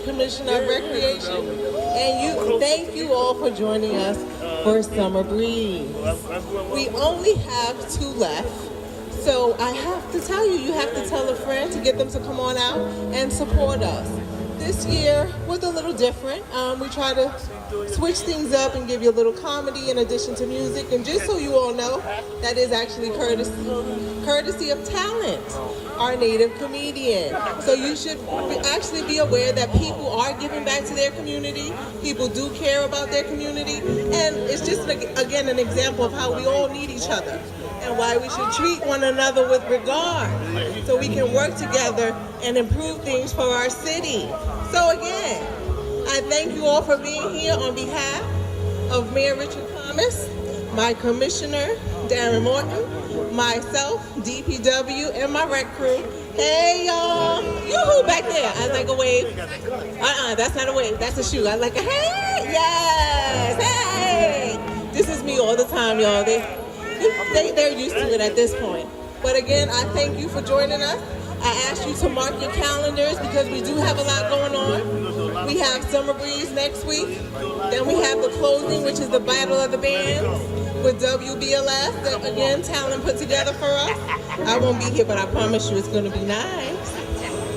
Commissioner of Recreation, and thank you all for joining us for Summer Breeze. We only have 2 left, so I have to tell you, you have to tell a friend to get them to come on out and support us. This year was a little different. We try to switch things up and give you a little comedy in addition to music, and just so you all know, that is actually courtesy of Talent, our native comedian. So you should actually be aware that people are giving back to their community. People do care about their community, and it's just again an example of how we all need each other and why we should treat one another with regard so we can work together and improve things for our city. So again, I thank you all for being here on behalf of Mayor Richard Thomas, my commissioner, Darren Morton, myself, DPW, and my rec crew. Hey, y'all. Yoo-hoo, back there. I like a wave. That's not a wave. That's a shoe. I like a hey. Yes. Hey. This is me all the time, y'all. They're used to it at this point. But again, I thank you for joining us. I ask you to mark your calendars because we do have a lot going on. We have Summer Breeze next week. Then we have the closing, which is the Battle of the Bands with WBLS that, again, Talent put together for us. I won't be here, but I promise you it's going to be nice.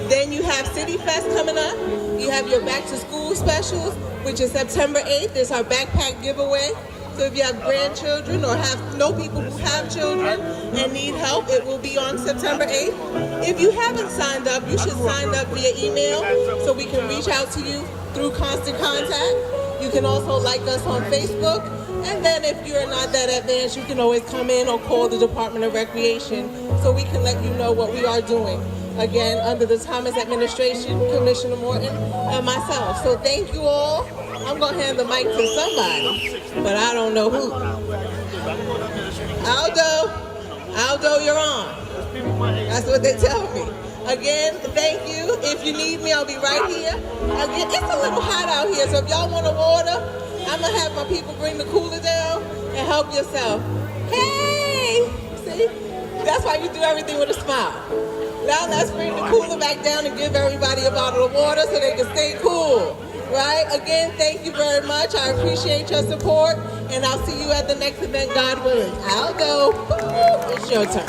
Then you have City Fest coming up. You have your Back to School specials, which is September 8th. It's our backpack giveaway. So if you have grandchildren or know people who have children and need help, it will be on September 8th. If you haven't signed up, you should sign up via email so we can reach out to you through Constant Contact. You can also like us on Facebook. And then if you're not that advanced, you can always come in or call the Department of Recreation so we can let you know what we are doing. Again, under the Thomas administration, Commissioner Morton, and myself. So thank you all. I'm going to hand the mic to somebody, but I don't know who. Aldo, you're on. That's what they tell me. Again, thank you. If you need me, I'll be right here. Again, it's a little hot out here, so if y'all want a water, I'm going to have my people bring the cooler down and help yourself. Hey! See? That's why you do everything with a smile. Now let's bring the cooler back down and give everybody a bottle of water so they can stay cool. Right? Again, thank you very much. I appreciate your support, and I'll see you at the next event, God willing. Aldo, it's your turn.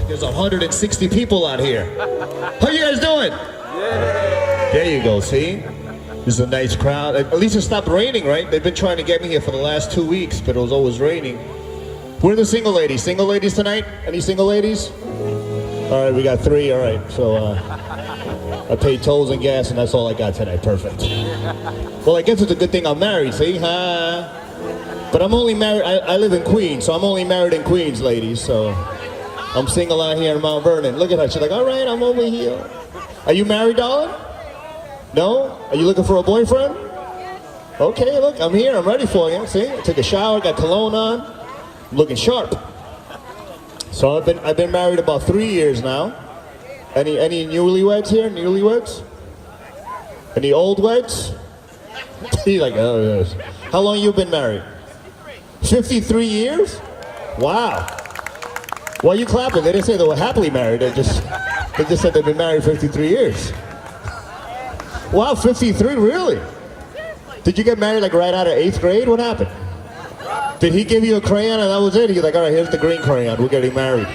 There's 160 people out here. How you guys doing? Yeah. There you go, see? This is a nice crowd. At least it stopped raining, right? They've been trying to get me here for the last 2 weeks, but it was always raining. Where are the single ladies? Single ladies tonight? Any single ladies? All right, we got 3, all right. So, I paid tolls and gas, and that's all I got tonight. Perfect. Well, I guess it's a good thing I'm married, see? But I'm only married, I live in Queens, so I'm only married in Queens, ladies, so I'm single out here in Mount Vernon. Look at her, she's like, all right, I'm over here. Are you married, darling? No? Are you looking for a boyfriend? Okay, look, I'm here, I'm ready for you, see? I took a shower, got cologne on, I'm looking sharp. So I've been married about 3 years now. Any newlyweds here? Newlyweds? Any old weds? He's like, oh yes. How long you been married? 53 years? Wow. Why are you clapping? They didn't say they were happily married. They just said they've been married 53 years. Wow, 53, really? Did you get married like right out of 8th grade? What happened? Did he give you a crayon and that was it? He's like, all right, here's the green crayon. We're getting married.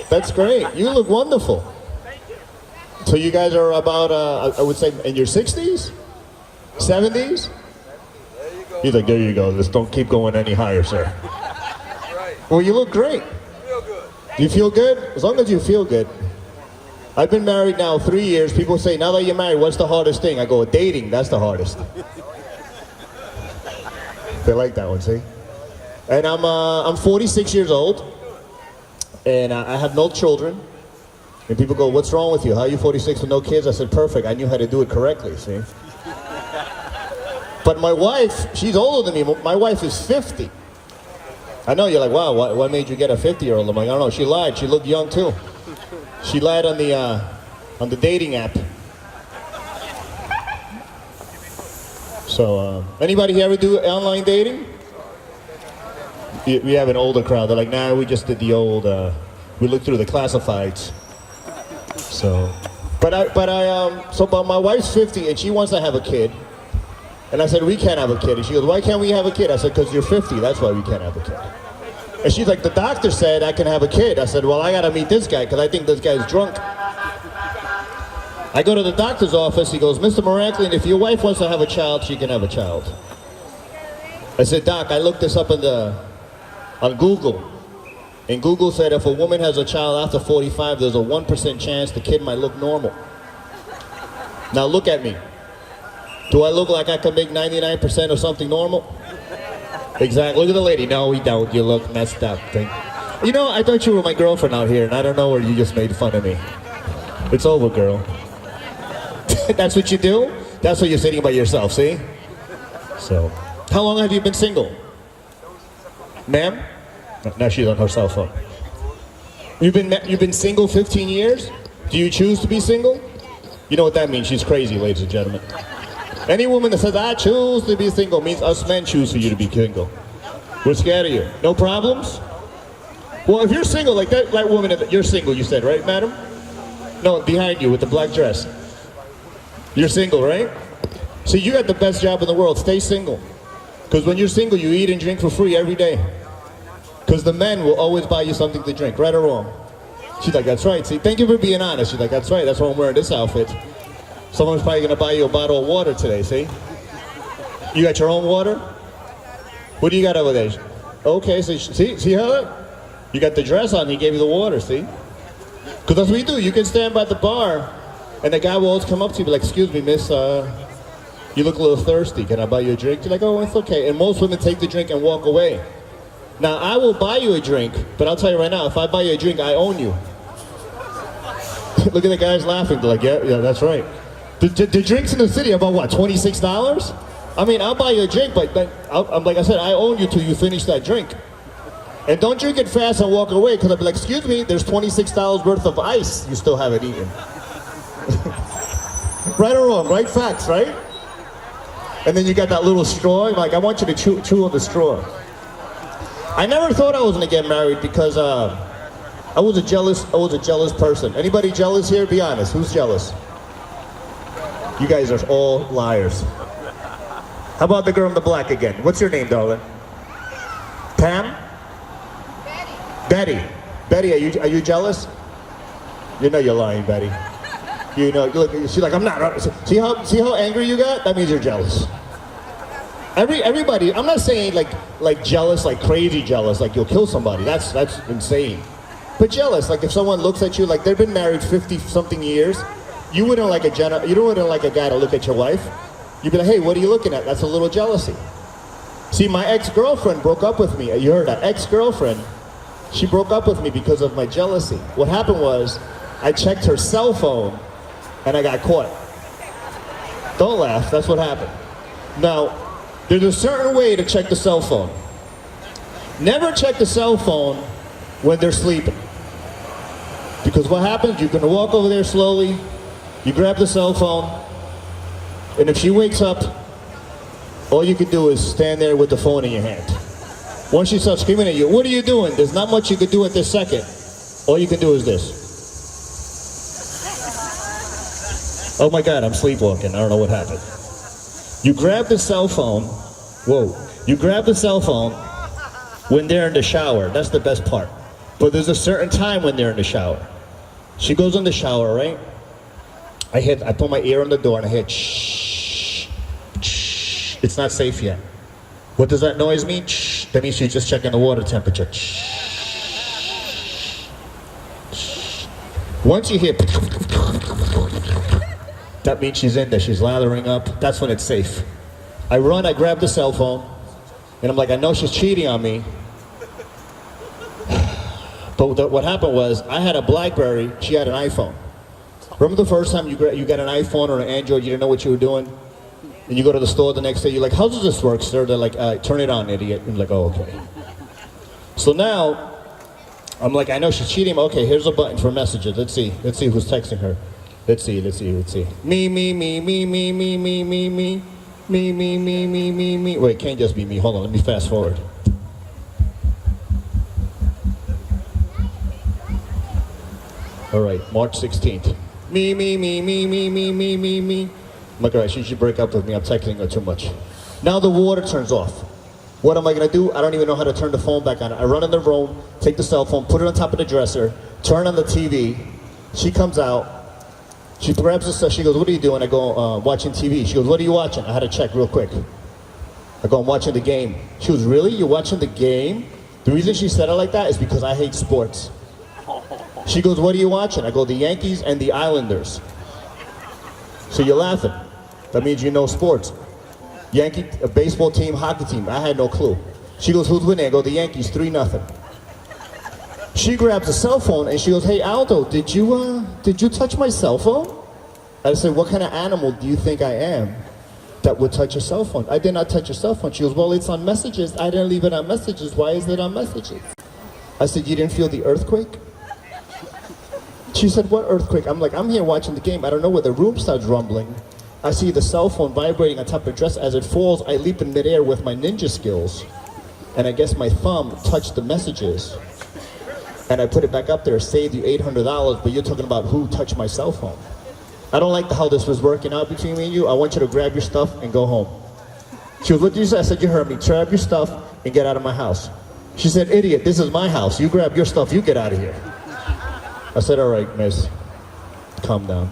That's great. You look wonderful. Thank you. So you guys are about, I would say, in your 60s? 70s? There you go. He's like, there you go. Just don't keep going any higher, sir. Right. Well, you look great. I feel good. Do you feel good? As long as you feel good. I've been married now 3 years. People say, now that you're married, what's the hardest thing? I go, dating, that's the hardest. They like that one, see? And I'm 46 years old, and I have no children. And people go, what's wrong with you? How are you 46 with no kids? I said, perfect. I knew how to do it correctly, see? But my wife, she's older than me. My wife is 50. I know, you're like, wow, what made you get a 50-year-old? I'm like, I don't know, she lied. She looked young, too. She lied on the dating app. So, anybody here ever do online dating? We have an older crowd. They're like, nah, we just did the old, we looked through the classifieds. So, but my wife's 50 and she wants to have a kid. And I said, we can't have a kid. And she goes, why can't we have a kid? I said, because you're 50, that's why we can't have a kid. And she's like, the doctor said I can have a kid. I said, well, I gotta meet this guy because I think this guy's drunk. I go to the doctor's office, he goes, Mr. Miraculin, if your wife wants to have a child, she can have a child. I said, Doc, I looked this up on Google. And Google said if a woman has a child after 45, there's a 1% chance the kid might look normal. Now look at me. Do I look like I can make 99% of something normal? Exactly. Look at the lady. No, we don't. You look messed up. You know, I thought you were my girlfriend out here, and I don't know where you just made fun of me. It's over, girl. That's what you do? That's what you're saying about yourself, see? So, how long have you been single? Ma'am? Now she's on her cell phone. You've been single 15 years? Do you choose to be single? You know what that means. She's crazy, ladies and gentlemen. Any woman that says, I choose to be single, means us men choose for you to be single. We're scared of you. No problems? Well, if you're single, like that woman, you're single, you said, right, madam? No, behind you with the black dress. You're single, right? See, you got the best job in the world. Stay single. Because when you're single, you eat and drink for free every day. Because the men will always buy you something to drink, right or wrong. She's like, that's right. See, thank you for being honest. She's like, that's right. That's why I'm wearing this outfit. Someone's probably going to buy you a bottle of water today, see? You got your own water? What do you got over there? Okay, so see how you got the dress on, he gave you the water, see? Because that's what you do. You can stand by the bar, and the guy will always come up to you and be like, excuse me, miss, you look a little thirsty. Can I buy you a drink? You're like, oh, it's okay. And most women take the drink and walk away. Now, I will buy you a drink, but I'll tell you right now, if I buy you a drink, I own you. Look at the guys laughing. They're like, yeah, that's right. The drinks in the city are about what, $26? I mean, I'll buy you a drink, but I'm like I said, I own you till you finish that drink. And don't drink it fast and walk away, because I'll be like, excuse me, there's $26 worth of ice you still haven't eaten. Right or wrong, right? Facts, right? And then you got that little straw, like, I want you to chew on the straw. I never thought I was gonna get married because I was a jealous person. Anybody jealous here? Be honest, who's jealous? You guys are all liars. How about the girl in the black again? What's your name, darling? Pam? Betty. Betty, are you jealous? You know you're lying, Betty. You know, look, she's like, I'm not. See how angry you got? That means you're jealous. Everybody, I'm not saying like jealous, like crazy jealous, like you'll kill somebody. That's insane. But jealous, like if someone looks at you, like they've been married 50-something years, you wouldn't like a guy to look at your wife. You'd be like, hey, what are you looking at? That's a little jealousy. See, my ex-girlfriend broke up with me. You heard that? Ex-girlfriend, she broke up with me because of my jealousy. What happened was, I checked her cell phone, and I got caught. Don't laugh, that's what happened. Now, there's a certain way to check the cell phone. Never check the cell phone when they're sleeping. Because what happens, you're gonna walk over there slowly, you grab the cell phone, and if she wakes up, all you can do is stand there with the phone in your hand. Once she starts screaming at you, what are you doing? There's not much you can do at this second. All you can do is this. Oh my God, I'm sleepwalking. I don't know what happened. You grab the cell phone. Whoa. You grab the cell phone when they're in the shower. That's the best part. But there's a certain time when they're in the shower. She goes in the shower, right? I put my ear on the door and I hear shh, shh. It's not safe yet. What does that noise mean? Shh. That means she's just checking the water temperature. Shh. Shh. Once you hear, that means she's in there, she's lathering up. That's when it's safe. I run, I grab the cell phone, and I'm like, I know she's cheating on me. But what happened was, I had a BlackBerry, she had an iPhone. Remember the first time you got an iPhone or an Android, you didn't know what you were doing? And you go to the store the next day, you're like, how does this work, sir? They're like, turn it on, idiot. And I'm like, oh, okay. So now, I'm like, I know she's cheating. Okay, here's a button for messages. Let's see who's texting her. Let's see. Me. Wait, can't just be me. Hold on, let me fast forward. All right, March 16th. Me. My God, she should break up with me. I'm texting her too much. Now the water turns off. What am I gonna do? I don't even know how to turn the phone back on. I run in the room, take the cell phone, put it on top of the dresser, turn on the TV. She comes out. She grabs the stuff. She goes, what are you doing? I go, watching TV. She goes, what are you watching? I had to check real quick. I go, I'm watching the game. She goes, really? You're watching the game? The reason she said it like that is because I hate sports. She goes, what are you watching? I go, the Yankees and the Islanders. So you're laughing. That means you know sports. Yankee, a baseball team, hockey team. I had no clue. She goes, who's winning? I go, the Yankees, 3-0. She grabs a cell phone and she goes, hey Aldo, did you touch my cell phone? I said, what kind of animal do you think I am that would touch your cell phone? I did not touch your cell phone. She goes, well, it's on messages. I didn't leave it on messages. Why is it on messages? I said, you didn't feel the earthquake? She said, what earthquake? I'm like, I'm here watching the game. I don't know where the room starts rumbling. I see the cell phone vibrating on top of the dress. As it falls, I leap in midair with my ninja skills. And I guess my thumb touched the messages. And I put it back up there, saved you $800, but you're talking about who touched my cell phone. I don't like how this was working out between me and you. I want you to grab your stuff and go home. She goes, what did you say? I said, you heard me. Grab your stuff and get out of my house. She said, idiot, this is my house. You grab your stuff, you get out of here. I said, all right, miss, calm down.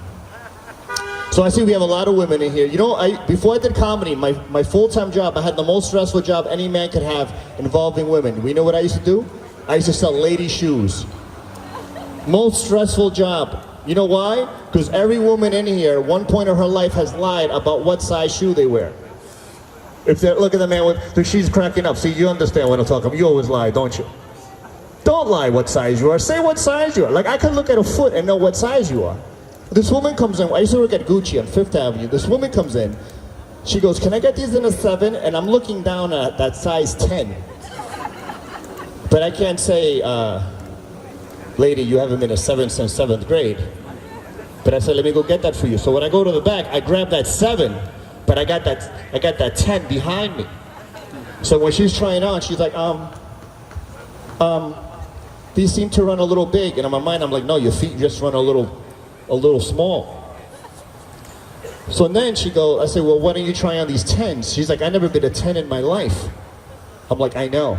So I see we have a lot of women in here. You know, before I did comedy, my full-time job, I had the most stressful job any man could have involving women. We know what I used to do? I used to sell lady shoes. Most stressful job. You know why? Because every woman in here, at one point of her life, has lied about what size shoe they wear. If they're, look at the man with, she's cracking up. See, you understand what I'm talking about. You always lie, don't you? Don't lie what size you are. Say what size you are. Like, I can look at a foot and know what size you are. This woman comes in. I used to work at Gucci on 5th Avenue. This woman comes in. She goes, can I get these in a 7? And I'm looking down at that size 10. But I can't say, lady, you haven't been a 7 since 7th grade. But I said, let me go get that for you. So when I go to the back, I grab that 7, but I got that 10 behind me. So when she's trying on, she's like, these seem to run a little big. And in my mind, I'm like, no, your feet just run a little small. So then she goes, I say, well, why don't you try on these 10s? She's like, I never been a 10 in my life. I'm like, I know.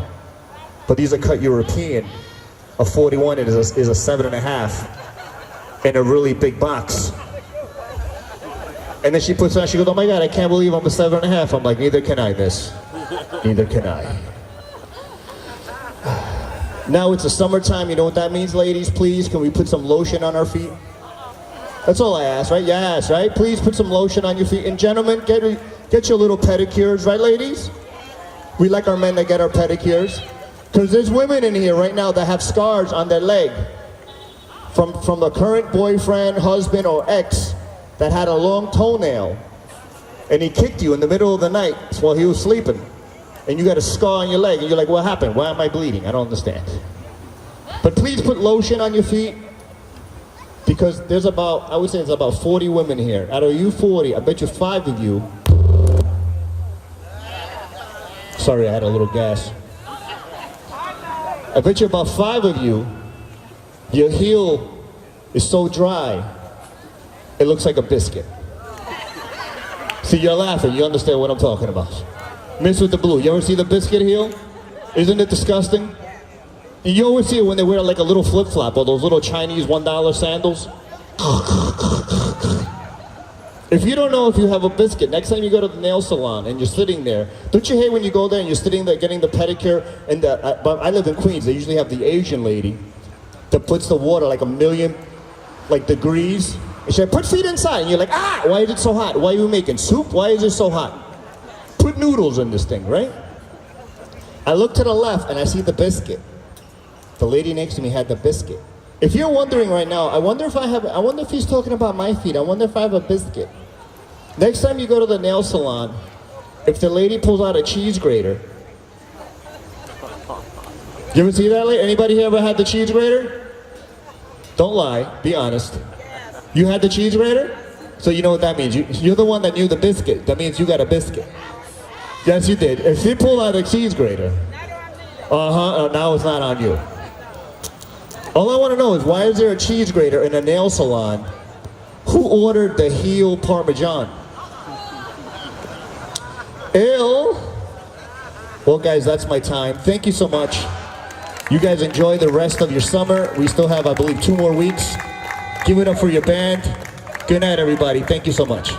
But these are cut European. A 41 is a 7.5 in a really big box. And then she puts on, she goes, oh my God, I can't believe I'm a 7.5. I'm like, neither can I, miss. Neither can I. Now it's the summertime, you know what that means, ladies? Please, can we put some lotion on our feet? That's all I ask, right? Yes, right? Please put some lotion on your feet. And gentlemen, get your little pedicures, right, ladies? We like our men that get our pedicures. Because there's women in here right now that have scars on their leg from the current boyfriend, husband, or ex that had a long toenail. And he kicked you in the middle of the night while he was sleeping. And you got a scar on your leg, and you're like, what happened? Why am I bleeding? I don't understand. But please put lotion on your feet, because there's about, I would say there's about 40 women here. Out of you 40, I bet you 5 of you, sorry, I had a little gas. I bet you about 5 of you, your heel is so dry, it looks like a biscuit. See, you're laughing, you understand what I'm talking about. Miss with the blue, you ever see the biscuit heel? Isn't it disgusting? And you always see it when they wear like a little flip-flop or those little Chinese $1 sandals. If you don't know if you have a biscuit, next time you go to the nail salon and you're sitting there, don't you hate when you go there and you're sitting there getting the pedicure, and I live in Queens, they usually have the Asian lady that puts the water like a million like degrees. And she said, put feet inside. And you're like, ah, why is it so hot? Why are you making soup? Why is it so hot? Put noodles in this thing, right? I look to the left and I see the biscuit. The lady next to me had the biscuit. If you're wondering right now, I wonder if he's talking about my feet. I wonder if I have a biscuit. Next time you go to the nail salon, if the lady pulls out a cheese grater, you ever see that lady? Anybody here ever had the cheese grater? Don't lie, be honest. You had the cheese grater? So you know what that means. You're the one that knew the biscuit. That means you got a biscuit. Yes, you did. If she pulled out a cheese grater, now it's not on you. All I want to know is why is there a cheese grater in a nail salon? Who ordered the heel parmesan? Ew. Well, guys, that's my time. Thank you so much. You guys enjoy the rest of your summer. We still have, I believe, 2 more weeks. Give it up for your band. Good night, everybody. Thank you so much. I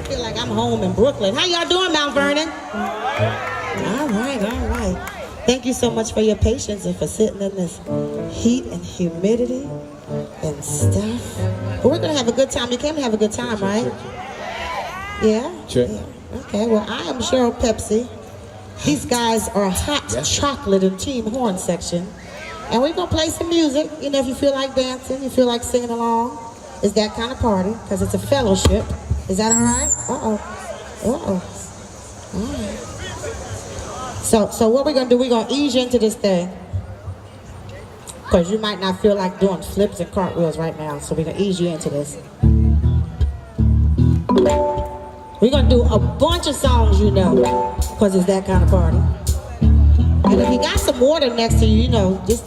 feel like I'm home in Brooklyn. How y'all doing, Mount Vernon? All right, all right. Thank you so much for your patience and for sitting in this heat and humidity and stuff. But we're gonna have a good time. You came to have a good time, right? Yeah? Sure. Yeah. Okay, well, I am Cheryl Pepsi. These guys are hot chocolate and team horn section. And we're gonna play some music. You know, if you feel like dancing, you feel like singing along. It's that kind of party, because it's a fellowship. Is that all right? Uh-oh. Uh-oh. All right. So what we're gonna do, we're gonna ease you into this thing. Because you might not feel like doing flips and cartwheels right now. So we're gonna ease you into this. We're gonna do a bunch of songs you know, because it's that kind of party. And if you got some water next to you, you know, just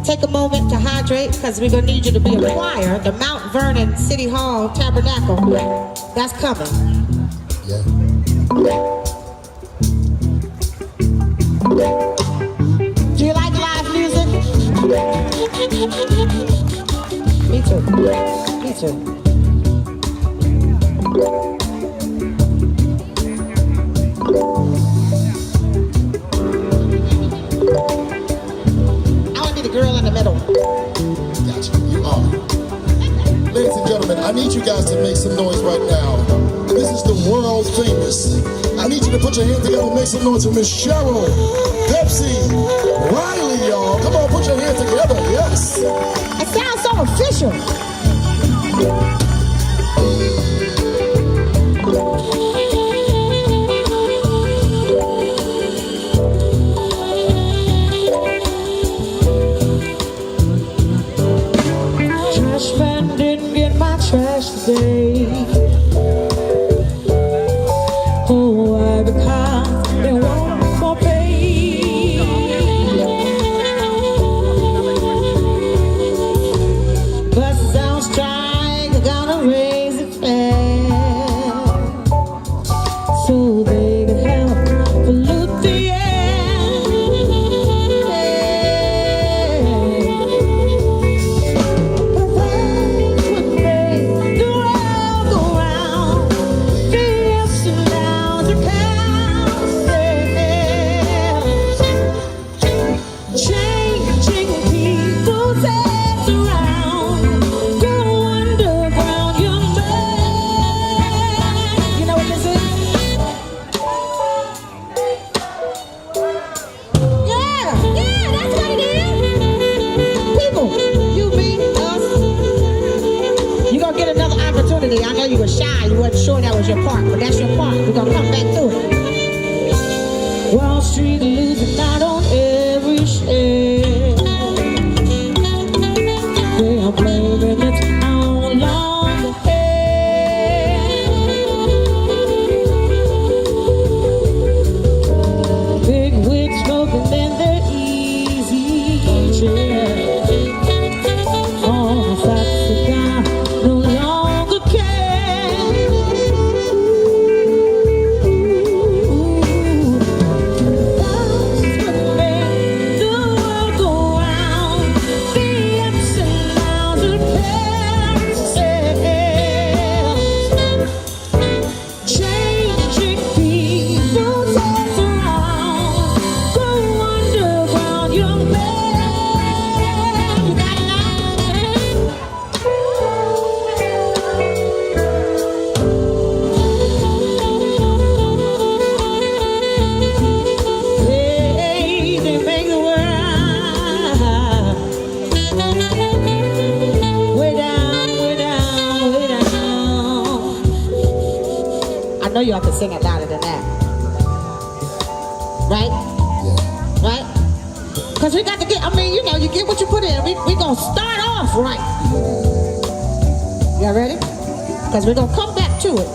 take a moment to hydrate, because we're gonna need you to be a choir. The Mount Vernon City Hall Tabernacle, that's coming. Yeah. Do you like live music? Me too. Me too. I want to be the girl in the middle. Gotcha. You are. Ladies and gentlemen, I need you guys to make some noise right now. This is the world famous. I need you to put your hands together and make some noise for Miss Cheryl Pepsi Riley, y'all. Come on, put your hands together. Yes. It sounds so official. Trash man didn't get my trash today. Oh, why? Because they want more pay. Buses on strike, they're gonna raise the fare so they can help pollute the air. But that's what makes the world go round. The ups and downs are constant, changing people's heads around. Go underground, young man. You know what this is? Yeah, that's what it is. People, you, me, us. You're gonna get another opportunity. I know you were shy, you wasn't sure that was your part, but that's your part. We're gonna come back to it. Wall Street losing out on every share. They are blaming it on longer hair. Big wig smoking in their easy chair. On a fat cigar, no longer care. Ooh, that's what know y'all can sing it louder than that. Right? Yeah. Right? Because we got to get, I mean, you know, you get what you put in. We going to start off right. Y'all ready? Because we're going to come back to it.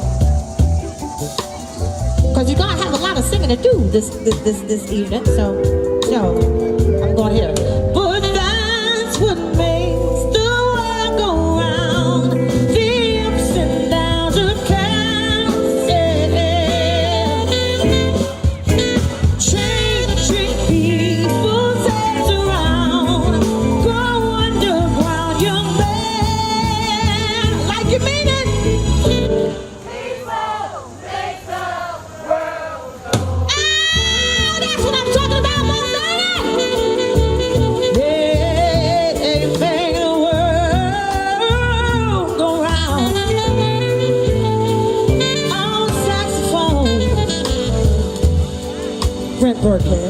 Because you're going to have a lot of singing to do this evening. So I'm going here. But that's what makes the world go round. The ups and downs of changing people's heads around. Go underground, young man, like you mean it. That's what I'm talking about, my man. Yeah, make the world go round. On saxophone, Brent Burkhead.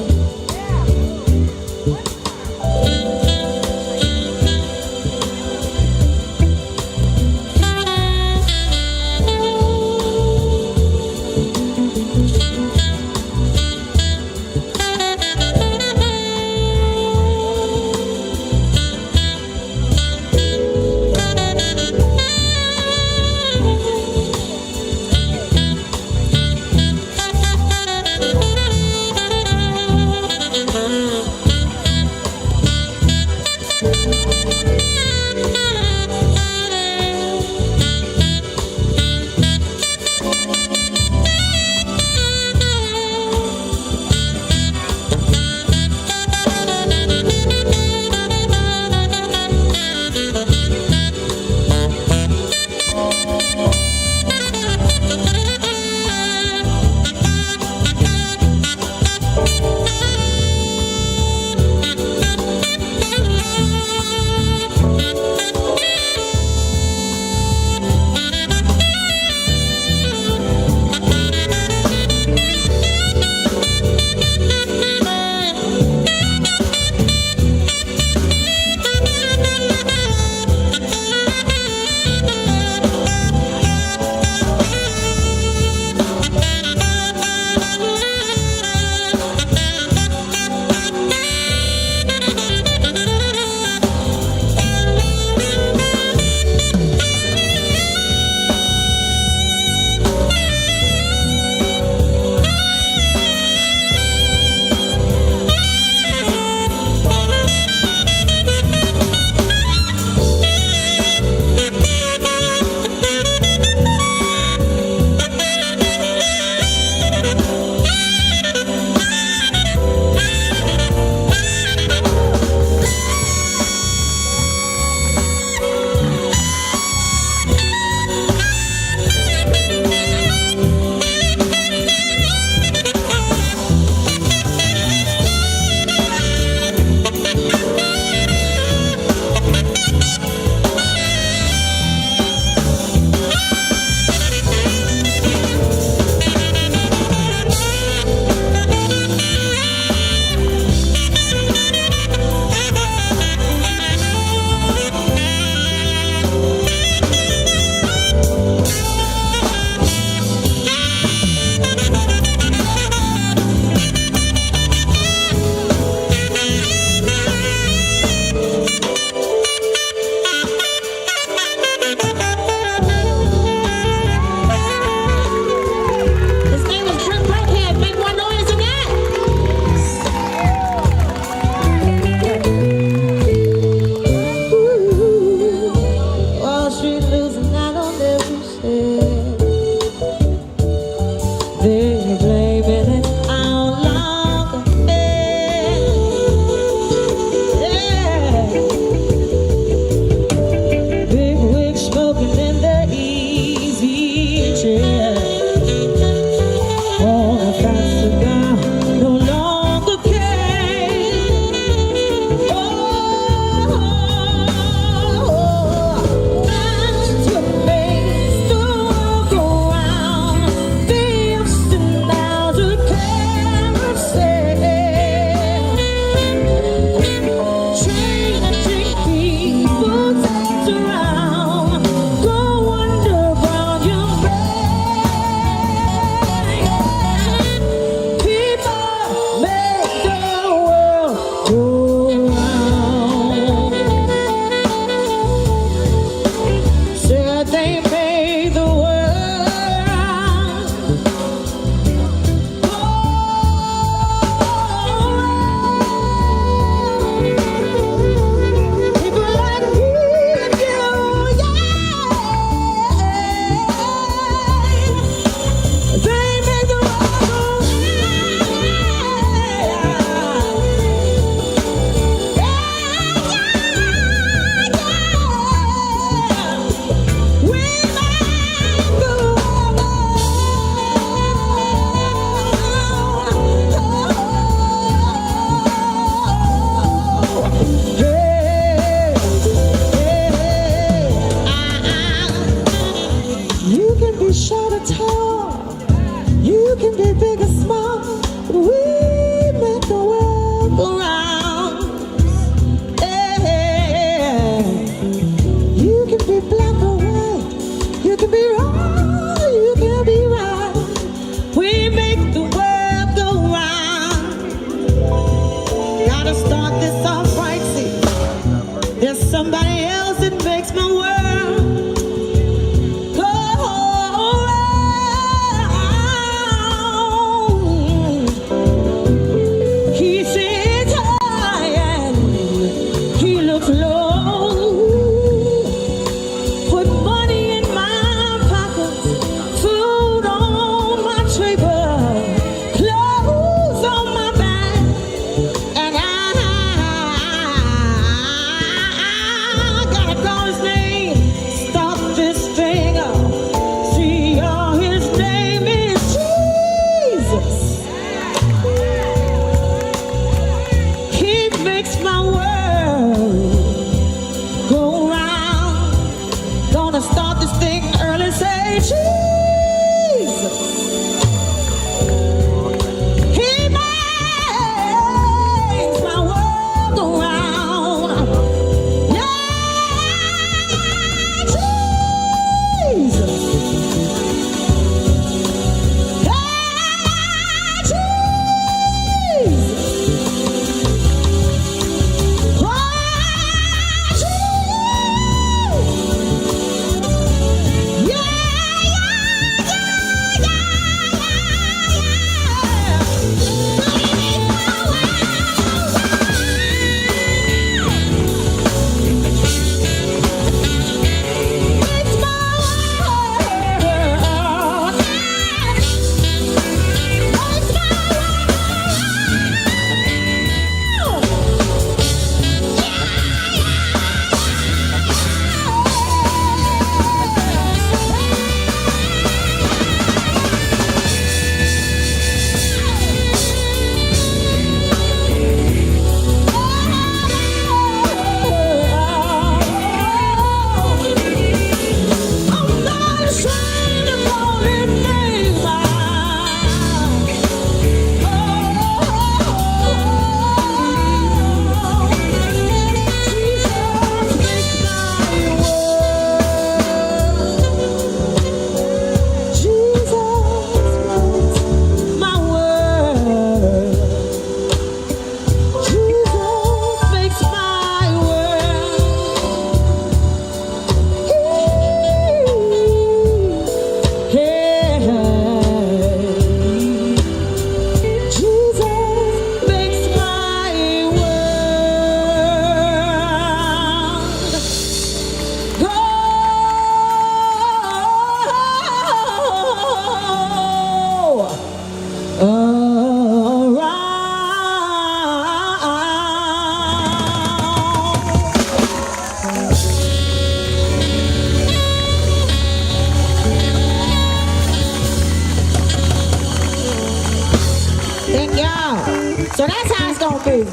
So that's how it's gonna be.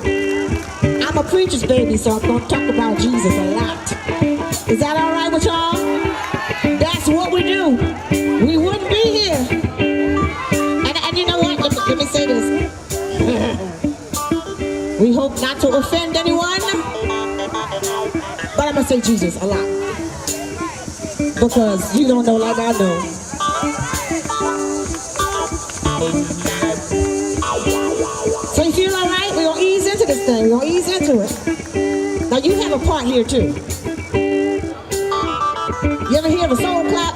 I'm a preacher's baby, so I'm gonna talk about Jesus a lot. Is that all right with y'all? That's what we do. We wouldn't be here. And you know what? Let me say this. We hope not to offend anyone, but I'm gonna say Jesus a lot because you don't know like I know. So you feel all right? We're gonna ease into this thing. We're gonna ease into it. Now you have a part here too. You ever hear of a soul clap?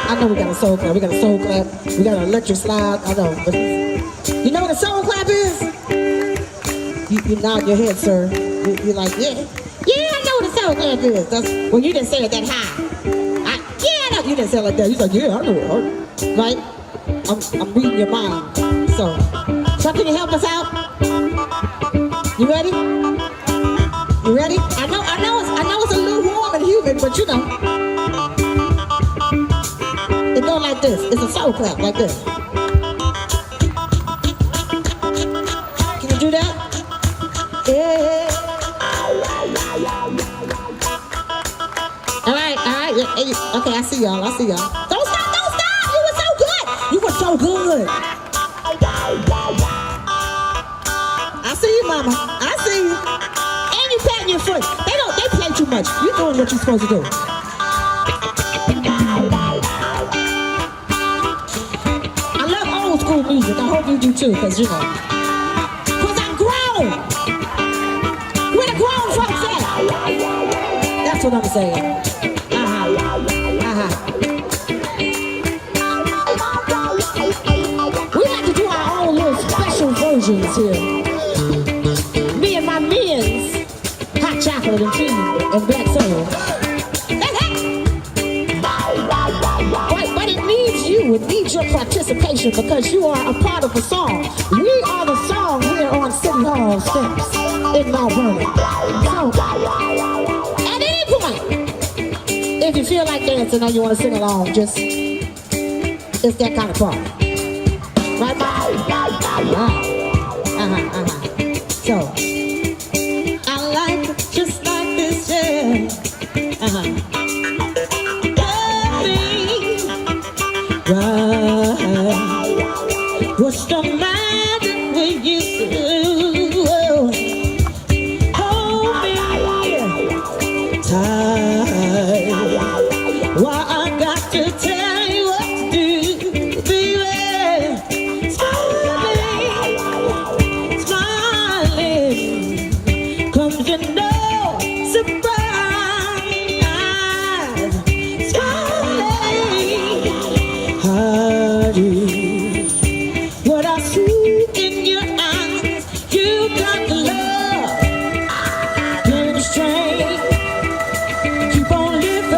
I know we got a soul clap. We got a soul clap. We got an electric slide. I know. But you know what a soul clap is? You nod your head, sir. You're like, yeah. Yeah, I know what a soul clap is. That's, well, you didn't say it that high. Yeah, I know. You didn't say it like that. You're like, yeah, I know it. Right? I'm reading your mind. So can you help us out? You ready? You ready? I know it's a little warm and humid, but you know. It goes like this. It's a soul clap like this. Can you do that? Yeah. All right. Yeah. Okay, I see y'all. Don't stop. You were so good. I see you, mama. I see you. And you patting your foot. They play too much. You're doing what you're supposed to do. I love old school music. I hope you do too, because you know. Because I'm grown. Where the grown folks at? That's what I'm saying. We like to do our own little special versions here. Me and my men's hot chocolate and tea and black soda. But it needs you. It needs your participation because you are a part of the song. We are the song here on City Hall steps in Mount Vernon. So, at any point, if you feel like dancing or you want to sing along, it's that kind of party. Right, Mom? So, I like it just like this, yeah. Right. What's the matter with you? Hold me tight. Why I got to tell you what to do, baby. Smiling comes in no surprise. Smiling, honey, what I see in your eyes, you got the love, you're the strength, keep on living.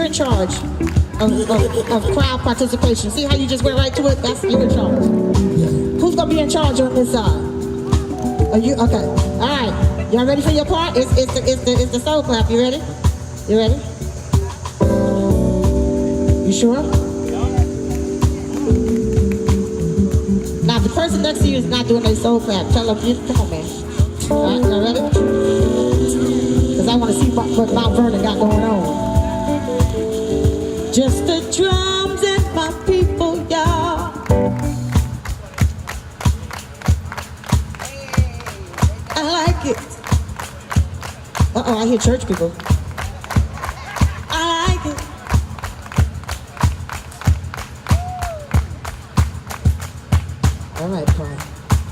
in charge of crowd participation. See how you just went right to it? That's you in charge. Who's gonna be in charge on this side? Are you okay? All right. Y'all ready for your part? It's the soul clap. You ready? You ready? You sure? Now the person next to you is not doing a soul clap. Tell them, come on, man. All right, y'all ready? Because I want to see what Mount Vernon got going on. Just the drums and my people, y'all. I like it. Uh-oh, I hear church people. I like it. All right, Paul.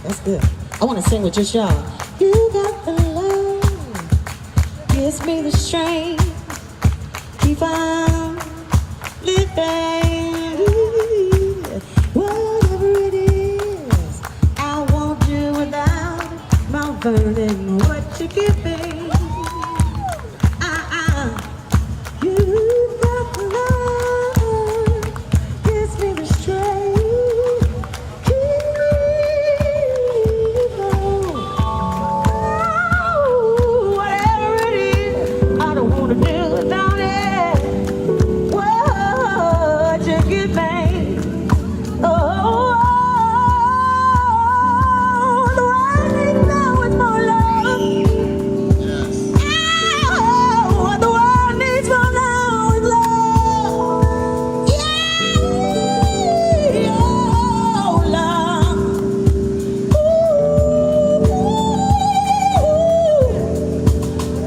That's good. I want to sing with just y'all. You got the love, gives me the strength, keep on living. Whatever it is, I won't do without Mount Vernon. What you giving? You got the love, gives me the strength, keep on. Whatever it is, I don't want to do without it. What you give me? Oh, the world needs now is more love. Oh, the world needs more now is love. Yeah, oh, love.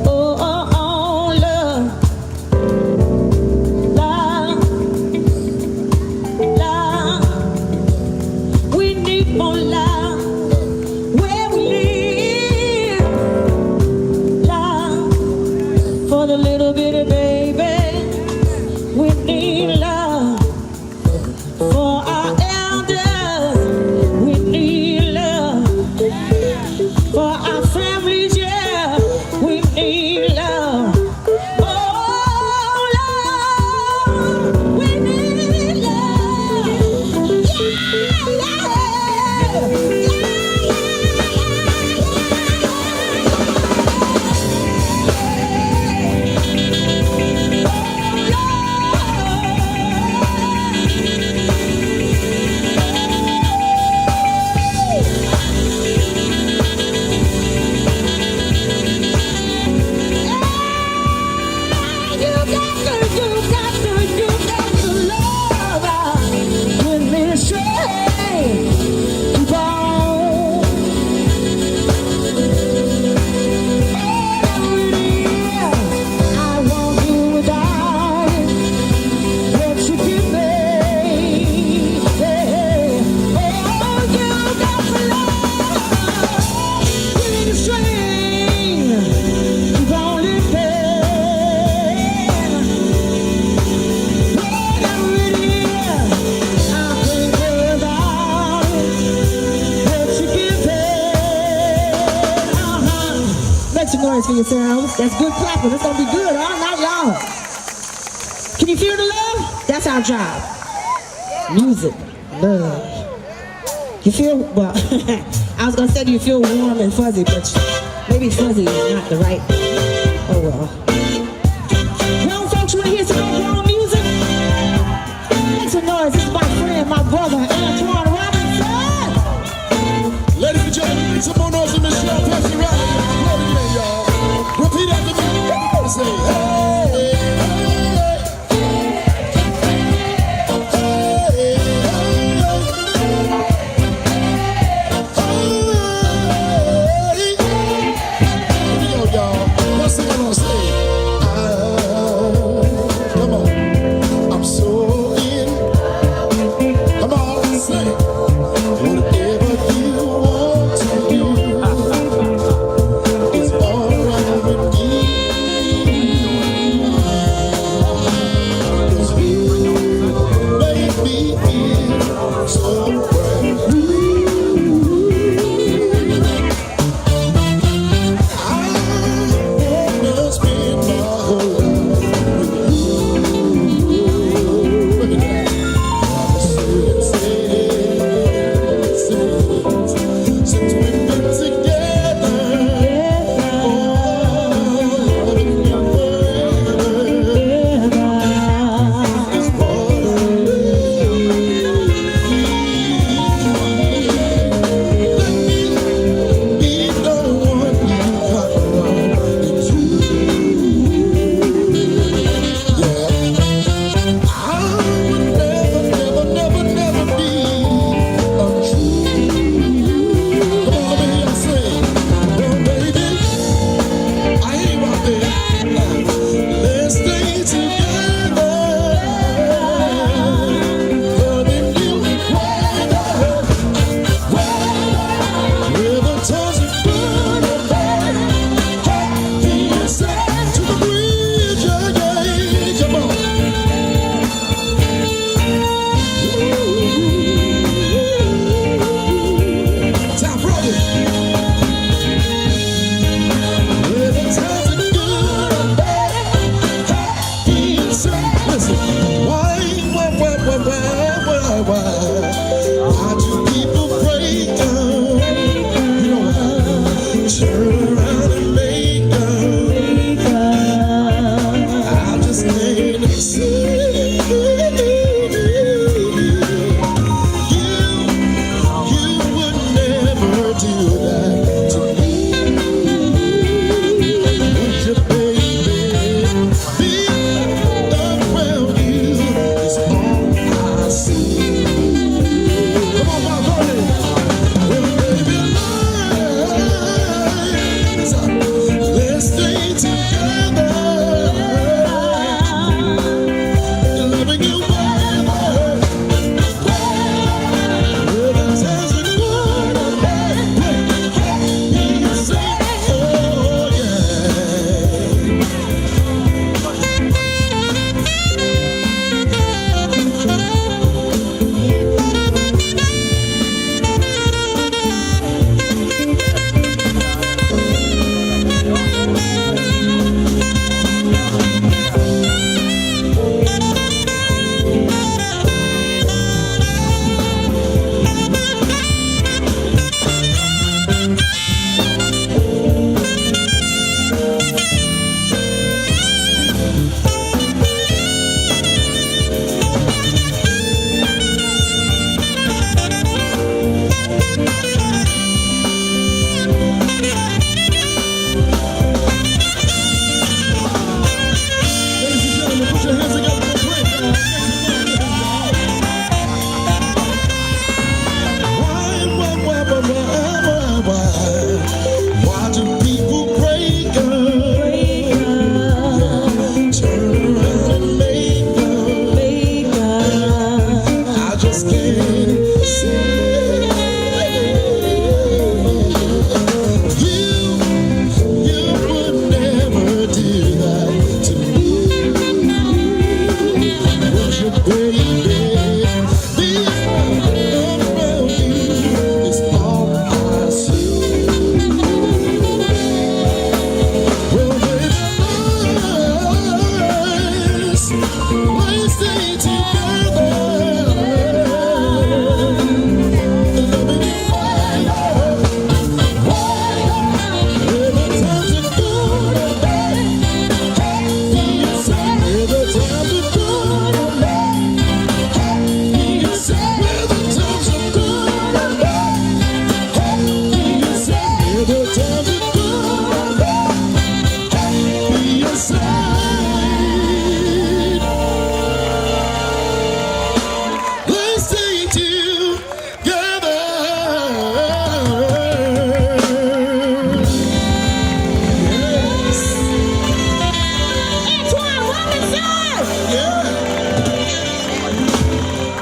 Ooh, oh, love. Love, love, we need more love where we live. Love for the little bitty baby. We need love for our elders. We need love for our families. Yeah, we need love. Oh, love, we need love. Make some noise for yourselves. That's good clapping. It's gonna be good all night long. Can you feel the love? That's our job. Music, love. You feel, well, I was gonna say, do you feel warm and fuzzy, but maybe fuzzy is not the right, oh well. Grown folks wanna hear some more grown music? Make some noise. This is my friend, my brother, Antoine Robinson. Ladies and gentlemen, make some more noise for Miss Cheryl Pepsi right here. Play it again, y'all. Repeat after me. Everybody say, hey, hey,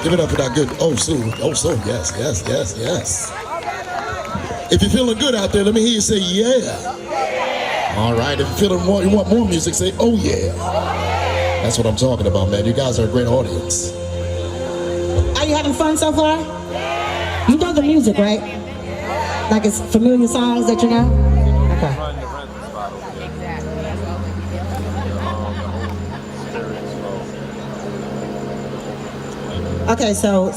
Give it up for that good. Oh, so, yes, yes, yes, yes. If you're feeling good out there, let me hear you say, yeah. All right, if you're feeling more, you want more music, say, oh, yeah. That's what I'm talking about, man. You guys are a great audience. Are you having fun so far? You know the music, right? Like it's familiar songs that you know? Okay. Okay, so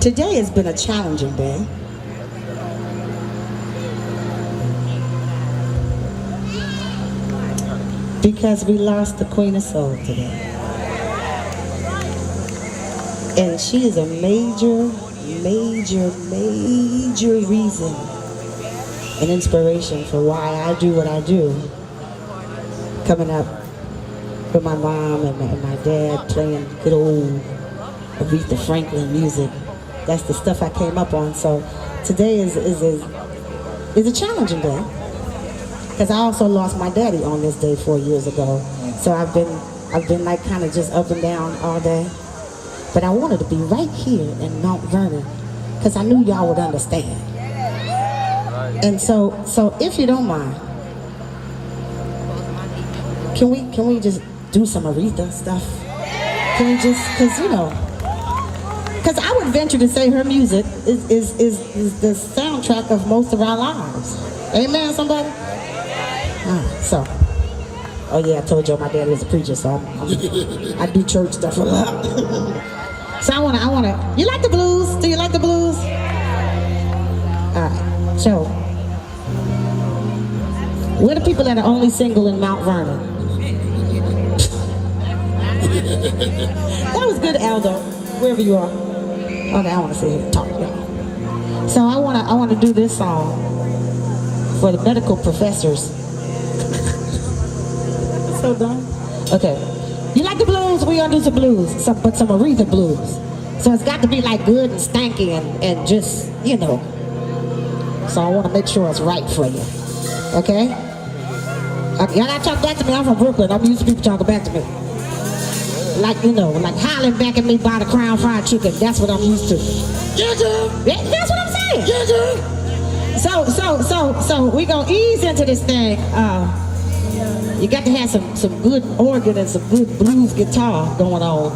today has been a challenging day. Because we lost the Queen of Soul today. And she is a major reason and inspiration for why I do what I do. Coming up with my mom and my dad playing good old Aretha Franklin music. That's the stuff I came up on. So today is a challenging day. Because I also lost my daddy on this day 4 years ago. So I've been like kind of just up and down all day. But I wanted to be right here in Mount Vernon because I knew y'all would understand. And so if you don't mind, can we just do some Aretha stuff? Can we just, because I would venture to say her music is the soundtrack of most of our lives. Amen, somebody? Oh yeah, I told y'all my daddy was a preacher, so I do church stuff a lot. So I wanna, you like the blues? Do you like the blues? All right, so, we're the people that are only single in Mount Vernon. That was good, Aldo, wherever you are. Okay, I wanna sit here and talk to y'all. So I wanna do this song for the medical professors. So dumb. Okay. You like the blues? We gonna do some blues, but some Aretha blues. So it's got to be like good and stanky and just, So I want to make sure it's right for you. Okay? Y'all gotta talk back to me. I'm from Brooklyn. I'm used to people talking back to me. Like, like hollering back at me by the Crown Fried Chicken. That's what I'm used to. Yeah, girl. That's what I'm saying. Yeah, girl. So we gonna ease into this thing. You got to have some good organ and some good blues guitar going on.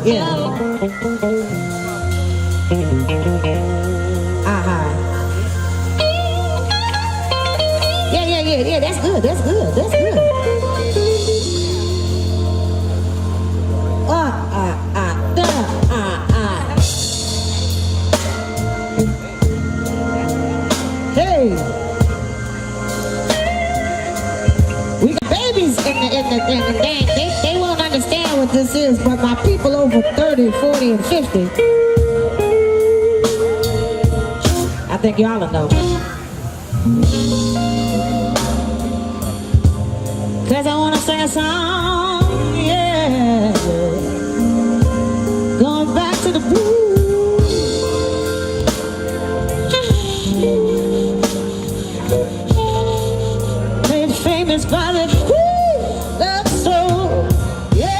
Yeah. Yeah, that's good. Hey, we got babies in the gang. They won't understand what this is, but my people over 30, 40, and 50, I think y'all will know. Cause I wanna sing a song, yeah, going back to the blues. Famous by the love soul, yeah.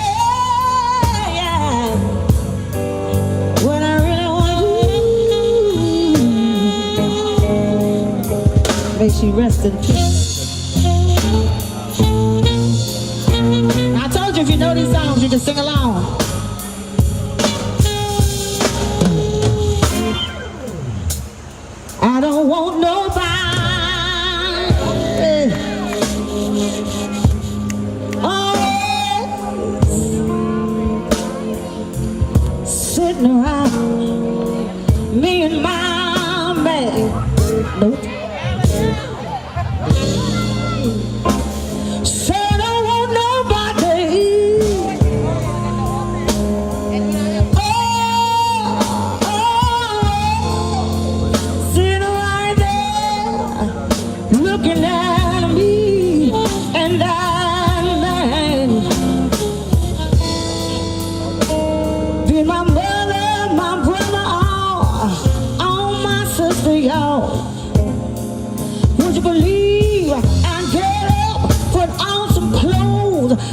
What I really want to do, may she rest in peace. I told you if you know these songs, you can sing along. I don't want nobody sitting around me and my man. Nope. So I don't want nobody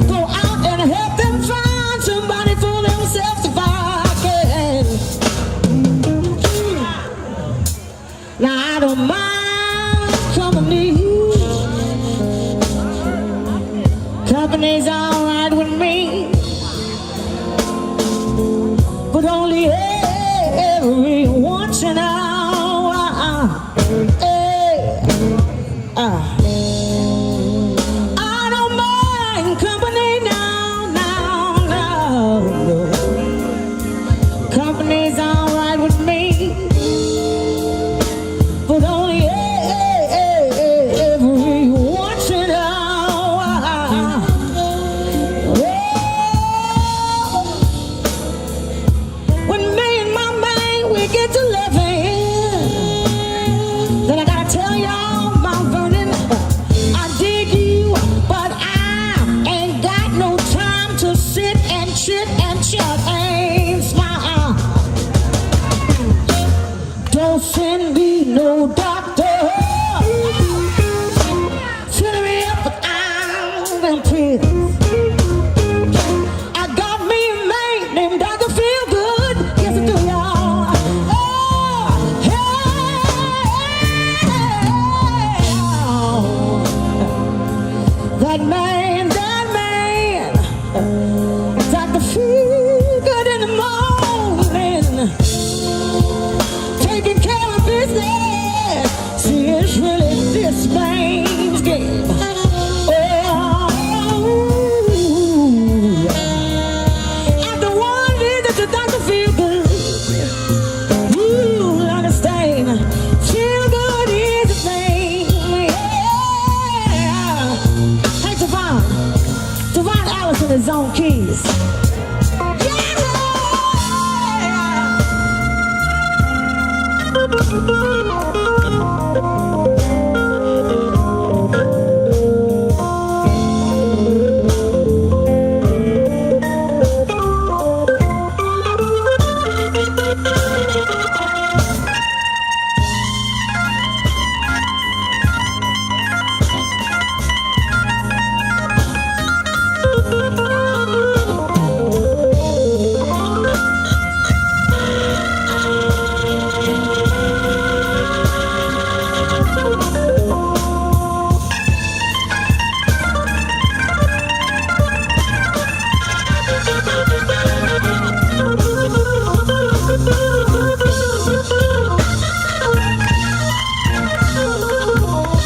Go out and help them find somebody for themselves if I can. Now I don't mind company. Company's alright with me, but only every once in a while. I don't mind company now. Company's alright with me, but only every once in a while. When me and my man we get to living, then I gotta tell y'all, my Vernon, I dig you, but I ain't got no time to sit and chit and chat and smile. Don't send me no doctor, fill me up with iron and pills. I got me a man named Dr. Feel Good. Yes, I do, y'all. Oh, hey, that man, Dr. Feel Good in the morning, taking care of business. See, it's really this man's game. After one visit to Dr. Feel Good, you understand. Feel good is a thing. Yeah. Hey, Devon Allison is on keys.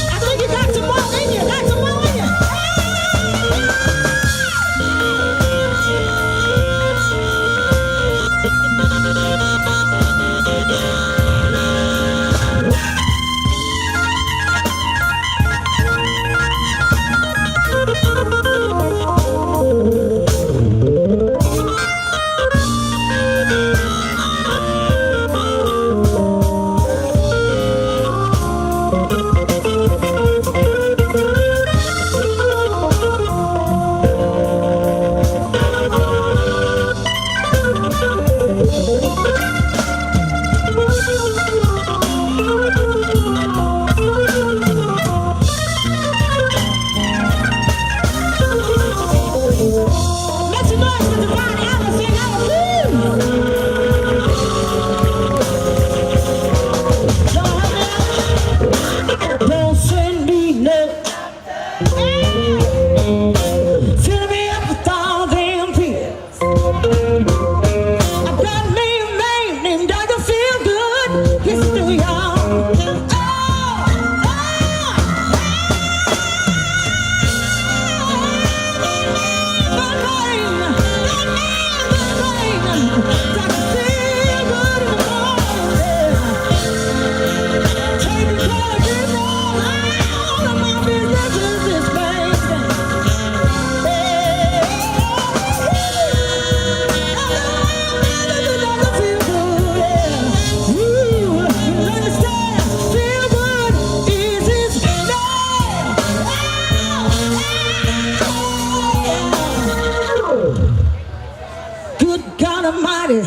I think you got some more in you. Got some more in you. Make some noise for Devon Allison. Don't send me no. Fill me up with all them pills. I got me a man named Dr. Feel Good. Yes, do y'all. Good God Almighty.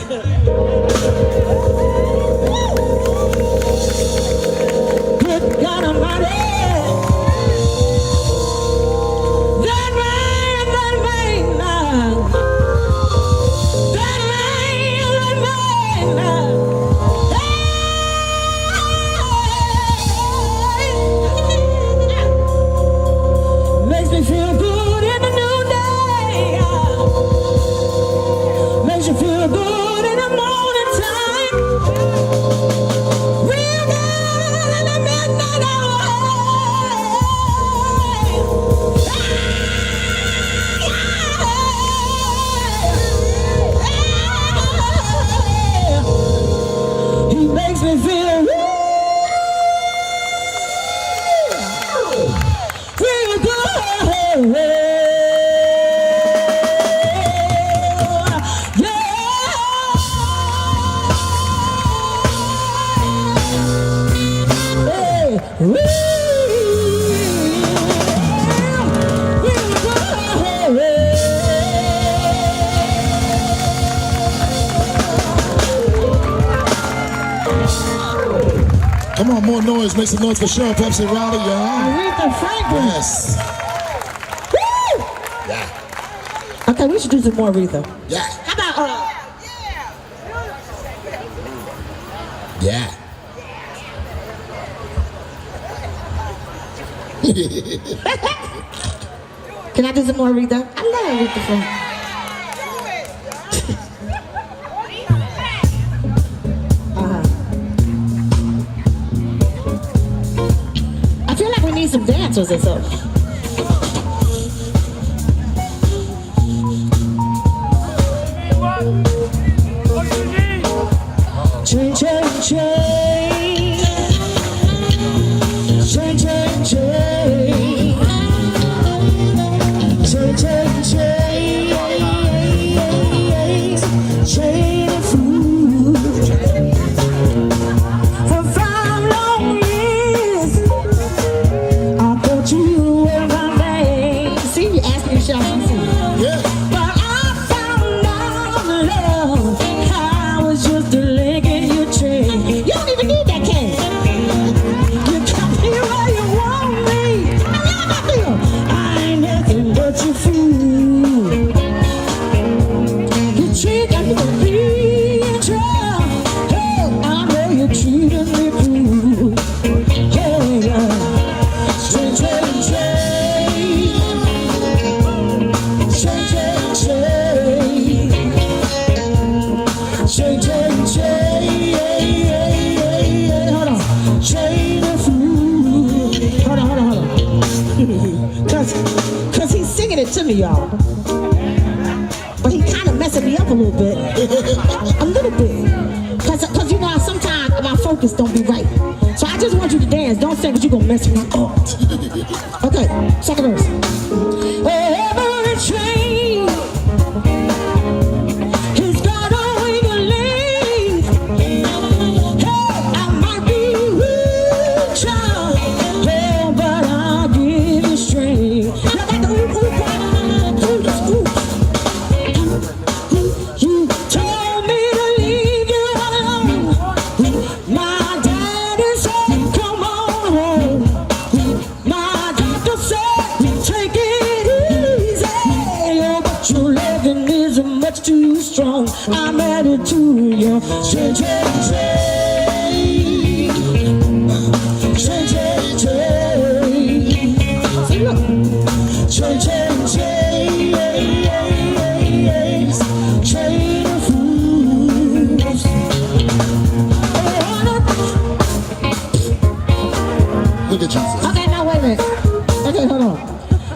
Good God Almighty. That man, more noise. Make some noise for Cheryl Pepsi Raleigh, y'all. Aretha Franklin. Yes. Woo! Yeah. Okay, we should do some more Aretha. Yeah. How about, Yeah. can I do some more Aretha? I love Aretha Franklin. I feel like we need some dancers or something. Chain, chain, chain. Chain, chain, chain. Chain, chain, chain. Chain of food. For 5 long years, I thought you were my name. See, you asked me to shout some food. Yeah. But I found out love, I was just a link in your chain. You don't even need that cane. You got me where you want me. I feel I ain't nothing but your fool. You treat me for being trouble. Hey, I know you treated me cruel. Yeah, yeah. Chain, chain, chain. Chain, chain, chain. Chain, chain, chain. Hold on. Chain of food. Hold on. Cause he's singing it to me, y'all. But he kind of messing me up a little bit. A little bit. Cause you know, sometimes my focus don't be right. So I just want you to dance. Don't sing cause you're gonna mess me up. Okay, second verse. Every train he's got a way to leave. Hey, I might be weak, child. Hey, but I'll give you strength. You got the ooh, ooh. You told me to leave you alone. My daddy said, come on home. My doctor said, take it easy. Yeah, but your loving is much too strong. I'm added to your chain, chain, chain. Chain, chain, chain. See, look. Chain, chain, chain. Chain of fools. Look at Jesus. Okay, now wait a minute. Okay, hold on.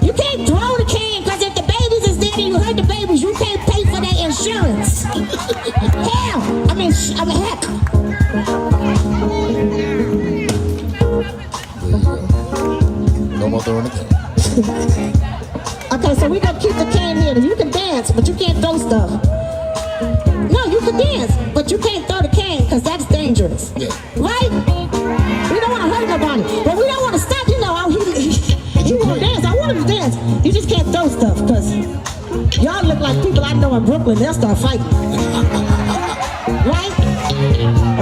You can't throw the can because if the babies is dead and you hurt the babies, you can't pay for their insurance. Hell, I mean heck. No more throwing the cane. Okay, so we gonna keep the can here. You can dance, but you can't throw stuff. No, you can dance, but you can't throw the can because that's dangerous. Yeah. Right? We don't want to hurt nobody, but we don't want to stop. You know, he want to dance. I want him to dance. You just can't throw stuff because y'all look like people I know in Brooklyn. They'll start fighting. Right?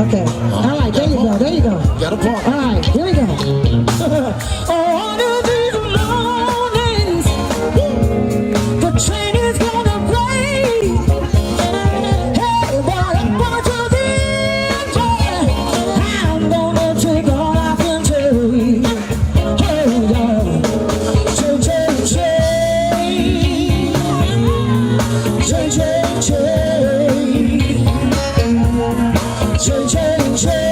Okay. All right. There you go. There you go. Got a part. All right. Here we go. One of these mornings, the train is gonna break. Hey, but I'm going to the engine. I'm gonna take all I can take. Hey, yeah. Chain, chain, chain. Chain, chain, chain. Chain, chain, chain.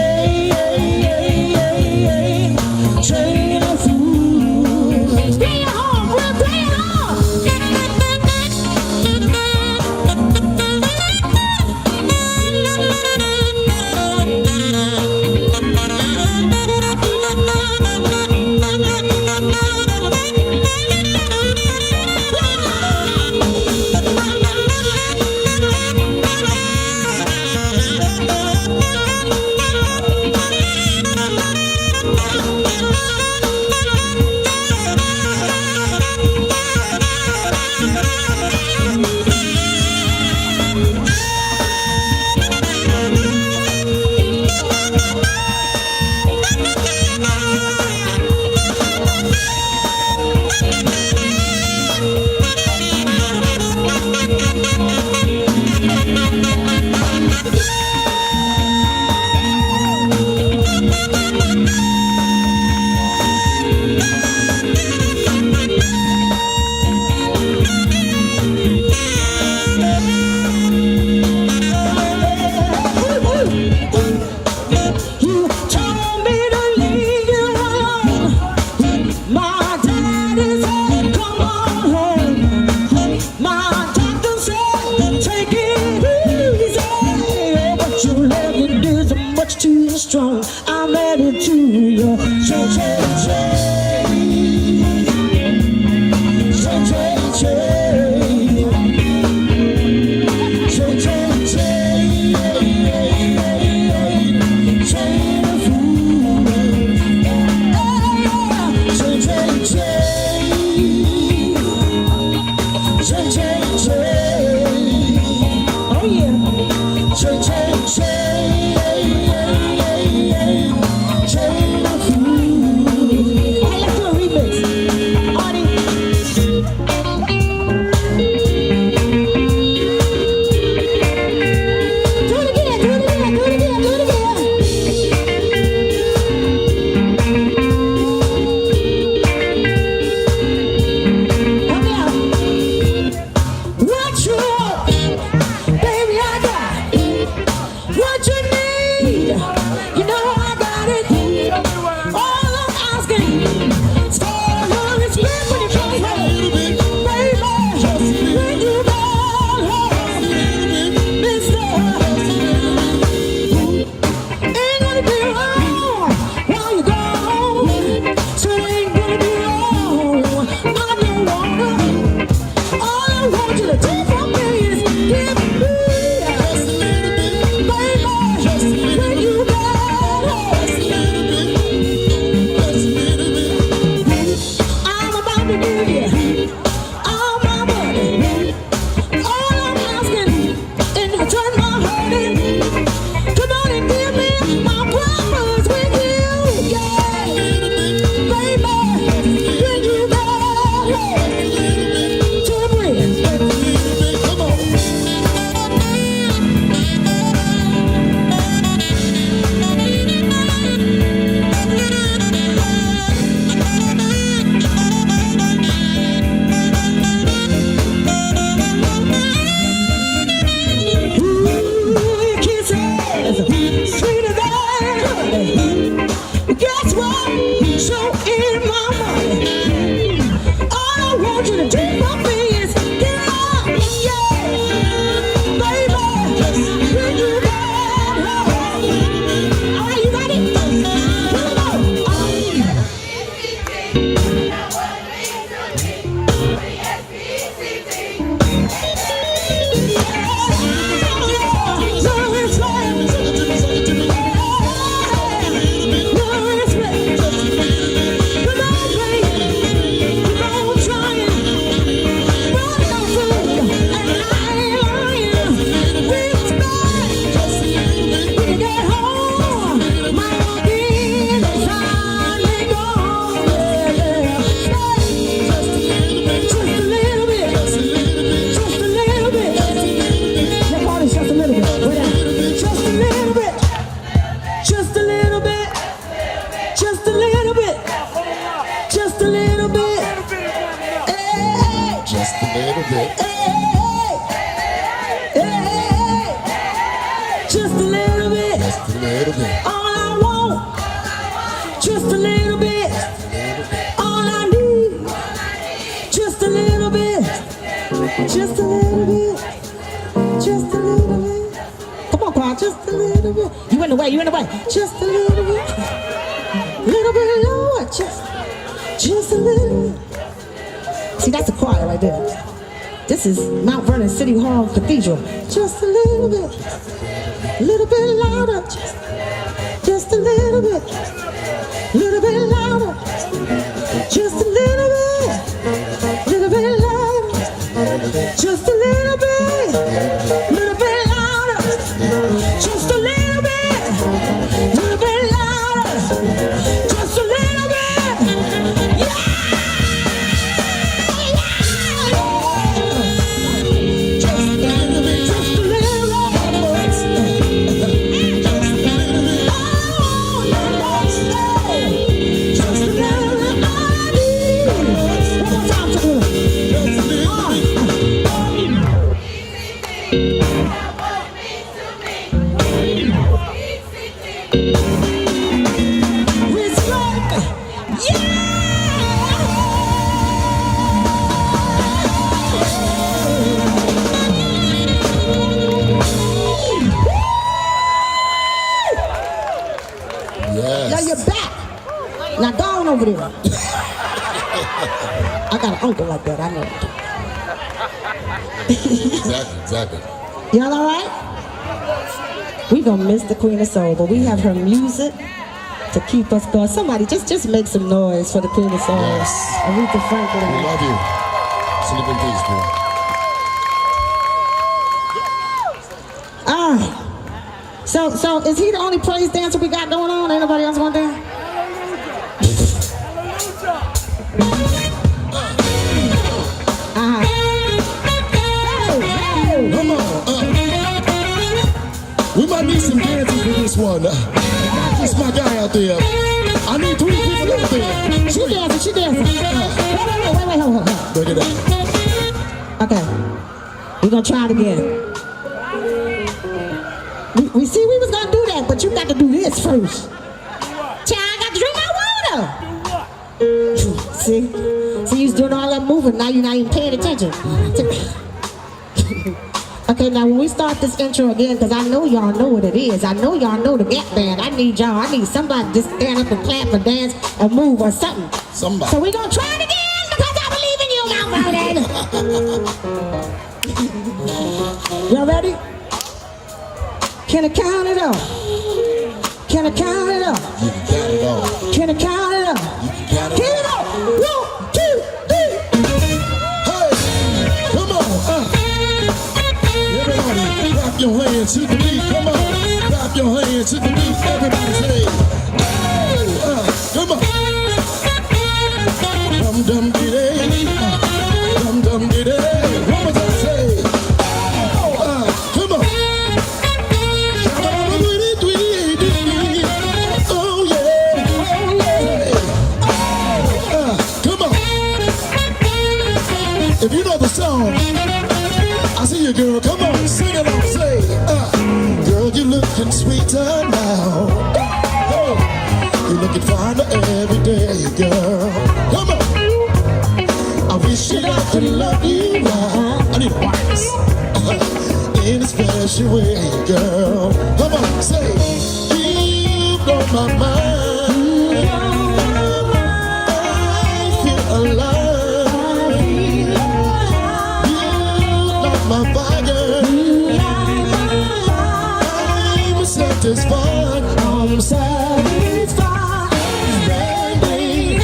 the dream of me is get up, yeah, baby. When you get home. All right, you ready? Here we go. You in the way, just a little bit lower, just a little bit. See, that's a choir right there. This is Mount Vernon City Hall Cathedral. Just a little bit louder, just a little bit louder, just a little bit louder, just a little bit louder, just a little bit. Over there. I got an uncle like that, I know. Exactly. Y'all all right? We gonna miss the Queen of Soul, but we have her music to keep us going. Somebody just make some noise for the Queen of Soul. Yes. Aretha Franklin. We love you. Sleep in peace, bro. All right. So is he the only praise dancer we got going on? Ain't nobody else want that? Come on. We might need some dancers for this one. That's my guy out there. I need 3 people out there. She dancing. Wait, hold on. Bring it up. Okay. We're gonna try it again. We see we was gonna do that, but you got to do this first. Child, I got to drink my water. See, you was doing all that moving. Now you're not even paying attention. Okay, now when we start this intro again, because I know y'all know what it is. I know y'all know the Gap Band. I need somebody to just stand up and clap or dance or move or something. Somebody. So we're going to try it again because I believe in you, Mount Vernon. Y'all ready? Can I count it up? Can I count it up? You can count it all. Can I count it up? You can count it all. Count it up. 1, 2, 3. Hey, come on. Everybody, clap your hands to the beat. Come on. Clap your hands to the beat. Everybody say, hey, come on. Dum dum dee dum dum dee. One more time, say, come on. Oh yeah. Come on. If you know the song, I see you, girl. Come on, sing it on. Say, girl, you're looking sweeter now. Come on. You're looking finer every day, girl. Come on. I wish she got to love you right. I need a wireless. In a special way, girl. Come on, say, you blow my mind. I feel alive. You like my fire. I'm satisfied. I'm satisfied. Standing.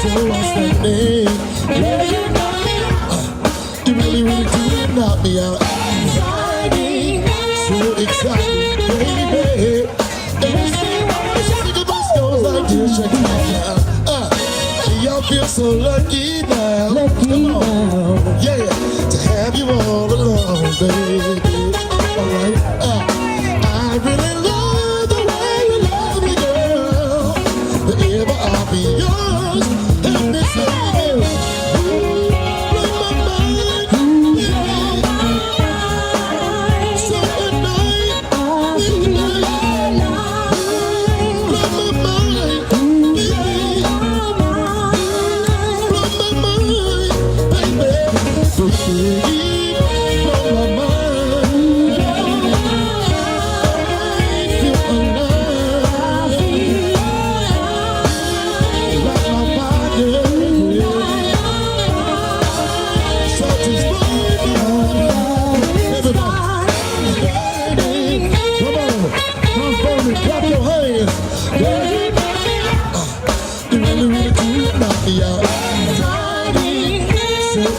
So I'm standing. Yeah, you know me. You really, really do knock me out. So excited, baby. The bus goes like this, check it out. Y'all feel so lucky now. Come on, yeah, to have you all along, baby. Alright, I really love the way you love me, girl. Forever I'll be yours. Help me say it.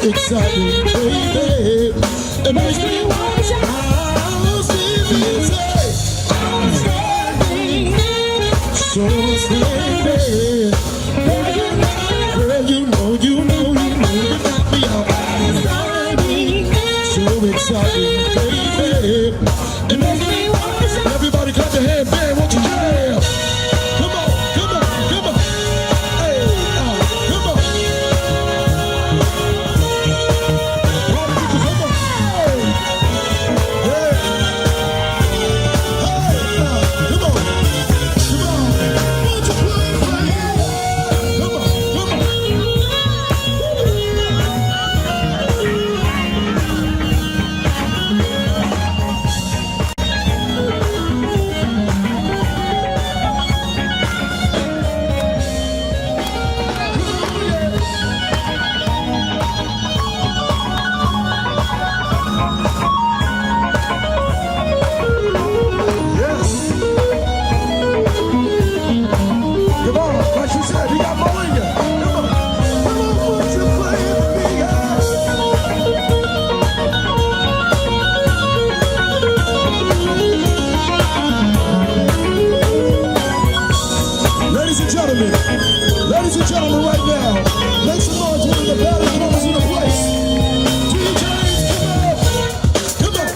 Exciting, baby. It makes me want to shout. I'll see me say, I'm standing. So standing. Girl, you know, you knock me out. Standing. So exciting, baby. It makes me want to shout. Everybody clap your hands, man, won't you jam? Come on, come on, come on. Hey, come on. Ladies and gentlemen, right now, make some noise with the baddest numbers in the place. DJs, come on,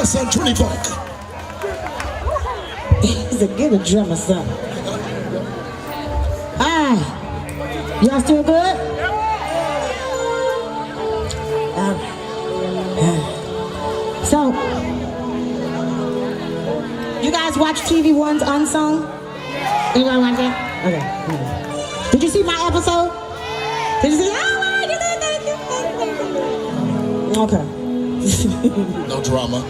son, Trini Funk. He's a good drummer, son. Alright. Y'all still good? So, you guys watch TV One's Unsung? Anybody watch that? Okay. Did you see my episode? Did you see? Okay. No drama.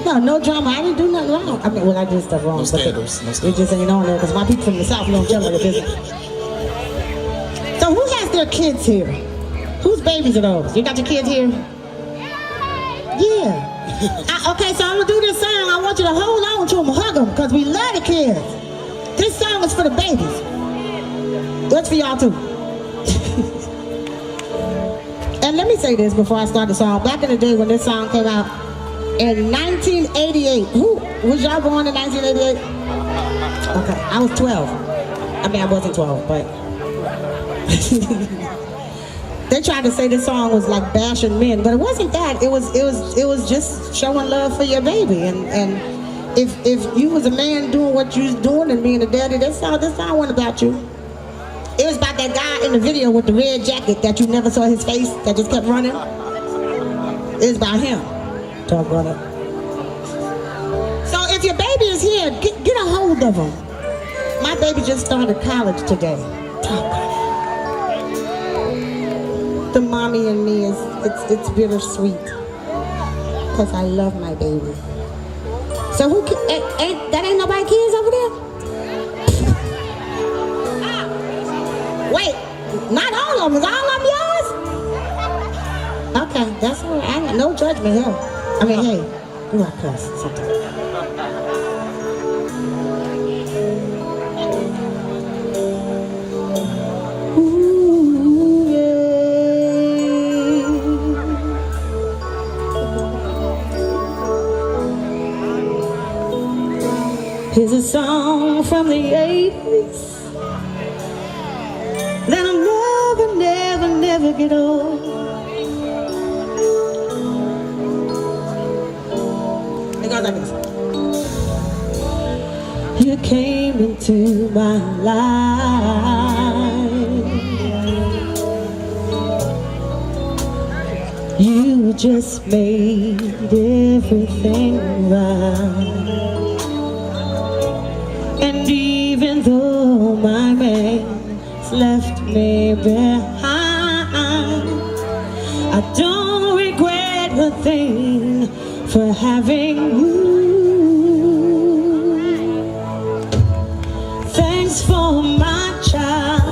No drama. I didn't do nothing wrong. I mean, well, I did stuff wrong. No scandals. No It scandals. just ain't on there because my people from the South, we don't tell them their business. So who has their kids here? Whose babies are those? You got your kids here? Yeah. Okay, so I'm gonna do this song. I want you to hold on to them, hug them, because we love the kids. This song is for the babies. What's for y'all too? And let me say this before I start the song. Back in the day when this song came out, in 1988, who was y'all born in 1988? Okay, I was 12. I mean, I wasn't 12, but they tried to say this song was like bashing men, but it wasn't that. It was just showing love for your baby. And if you was a man doing what you was doing and being a daddy, this song wasn't about you. It was about that guy in the video with the red jacket that you never saw his face, that just kept running. It was about him. Talk about it. So if your baby is here, get a hold of him. My baby just started college today. Talk about it. The mommy in me it's bittersweet because I love my baby. So that ain't nobody kids over there? Wait, not all of them. Is all of them yours? Okay, that's all right. I got no judgment here. I mean, hey, you are cuss sometimes. Ooh, yeah. Here's a song from the 80s that'll never, never, never get old. It goes like this. You came into my life. You just made everything right. And even though my man's left me behind, I don't regret a thing for having you. Thanks for my child,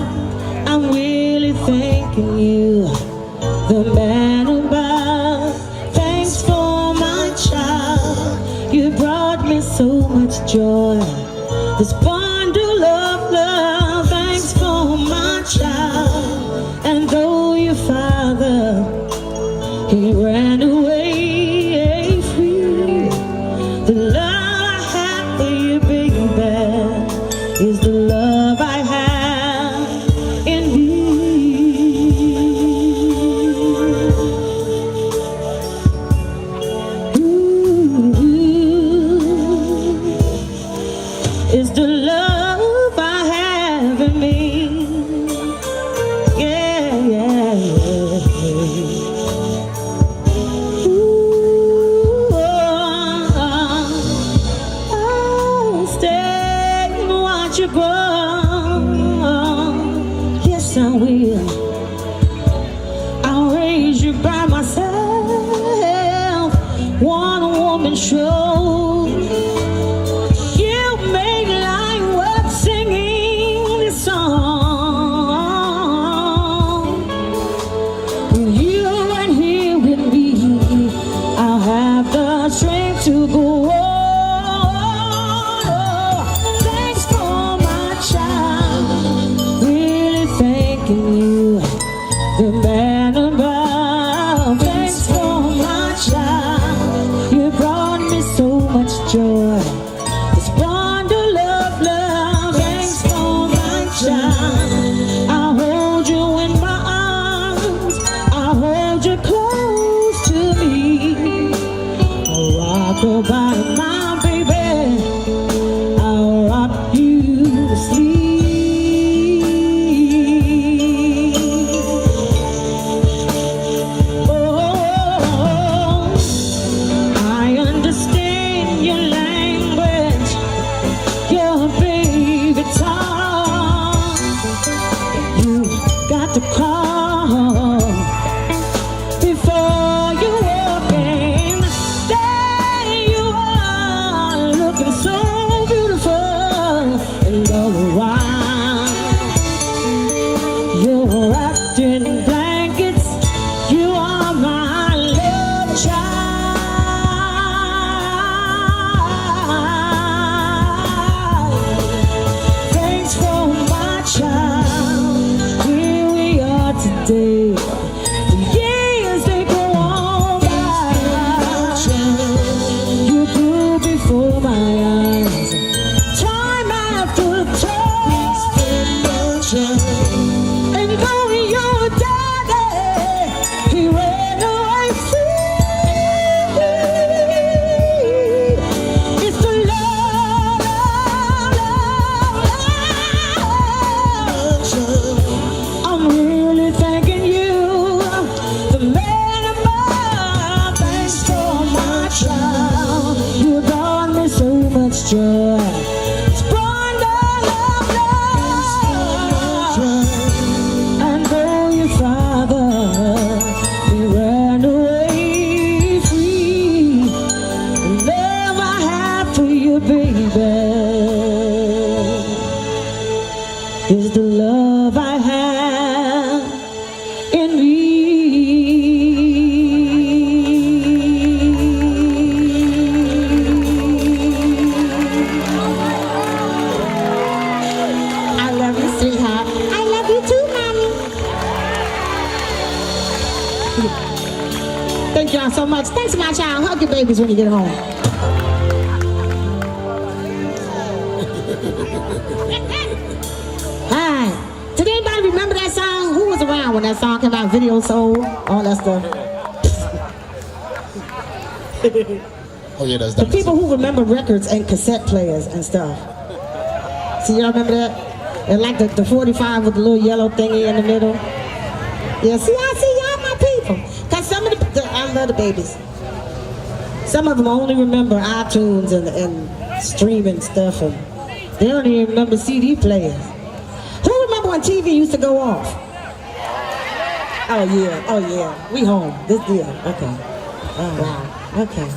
I'm really thanking you, the man above. Thanks for my child, you brought me so much joy, this bundle of love. Thanks for my child, and though your father, he ran away free, the love I have for you, baby, is the love I have in me. Ooh, is the love I have in me. Yeah, yeah, yeah. Ooh, I'll stay and watch you grow. Yes, I will. I'll raise you by myself, one woman show. You make life much joy. Splendor of love. I know your father, he ran away free. The love I have for you, baby, is the love I have in me. I love you, sweetheart. I love you too, mommy. Thank y'all so much. Thanks, my child. Hug your babies when you get home. Hi. Did anybody remember that song? Who was around when that song came out? Video sold, all that stuff. Oh yeah, that's The people who remember records and cassette players and stuff. See, y'all remember that? And like the 45 with the little yellow thingy in the middle. Yeah, see, I see y'all my people. Cause some of I love the babies. Some of them only remember iTunes and streaming stuff, and they don't even remember CD players. Who remember when TV used to go off? Oh yeah, we home. This deal, okay. Oh wow, okay.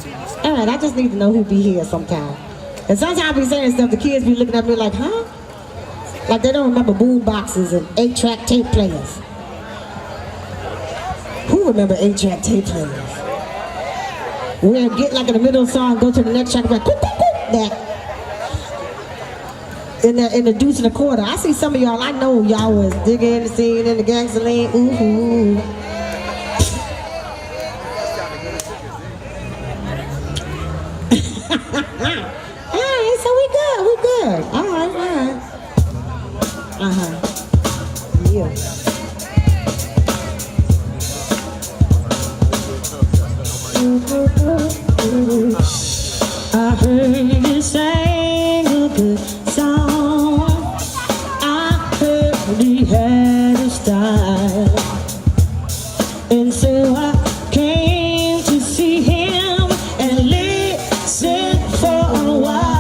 All right, I just need to know who be here sometime. And sometimes I be saying stuff, the kids be looking at me like, huh? Like they don't remember boom boxes and 8-track tape players. Who remember 8-track tape players? We'll get like in the middle of the song, go to the next track, like, coop, coop, coop, that. In the deuce and a quarter. I see some of y'all, I know y'all was digging the scene in the gangster lane. Ooh. Alright, so we good. Alright. Yeah. I heard you sing a good song. I heard he had a style, and so I came to see him and listen for a while.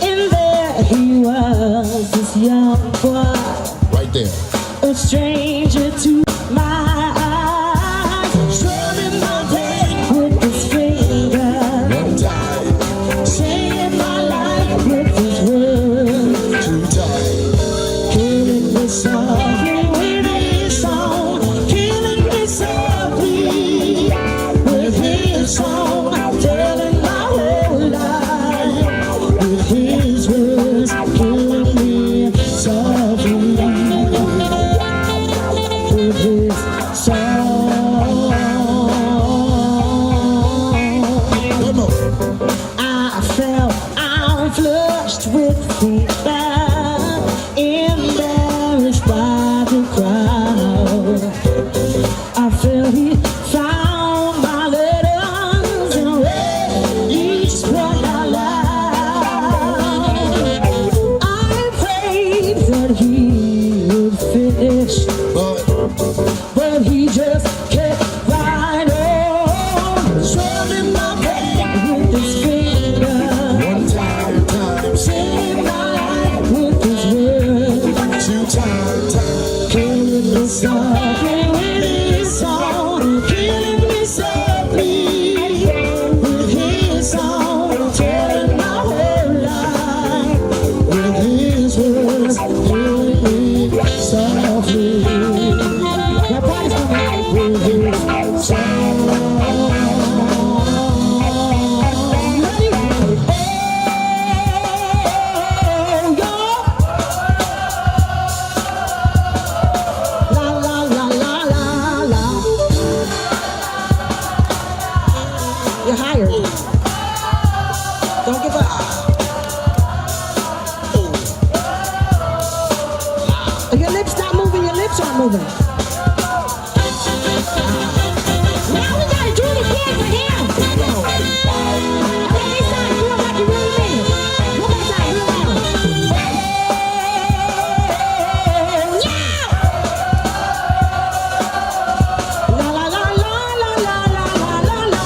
And there he was, this young boy, right there. a stranger to my eyes, strumming my back with his finger, One time, saving my life with his words, 2 times. killing me softly with his song, killing me softly with his song, telling my whole life with his words, killing me softly with his song. Come on. I felt I'm flushed with fever, embarrassed by the crowd. I felt he found my letters and read each one out loud. I prayed that he would finish, but he just kept right on, strumming my back with his finger, One time, saving my life with his words, 2 times. killing me softly with his song, killing me softly with his song, telling my whole life with his words, killing me softly. Now party's coming with his song. Ready? Oh, y'all. La la la la la la. You're hired. Don't give up. Your lips stop moving. Your lips aren't moving. Now we gotta do it again for him. Okay, this time do it like you really mean it. One more time, real loud. Yeah! La la la la la la la la la la.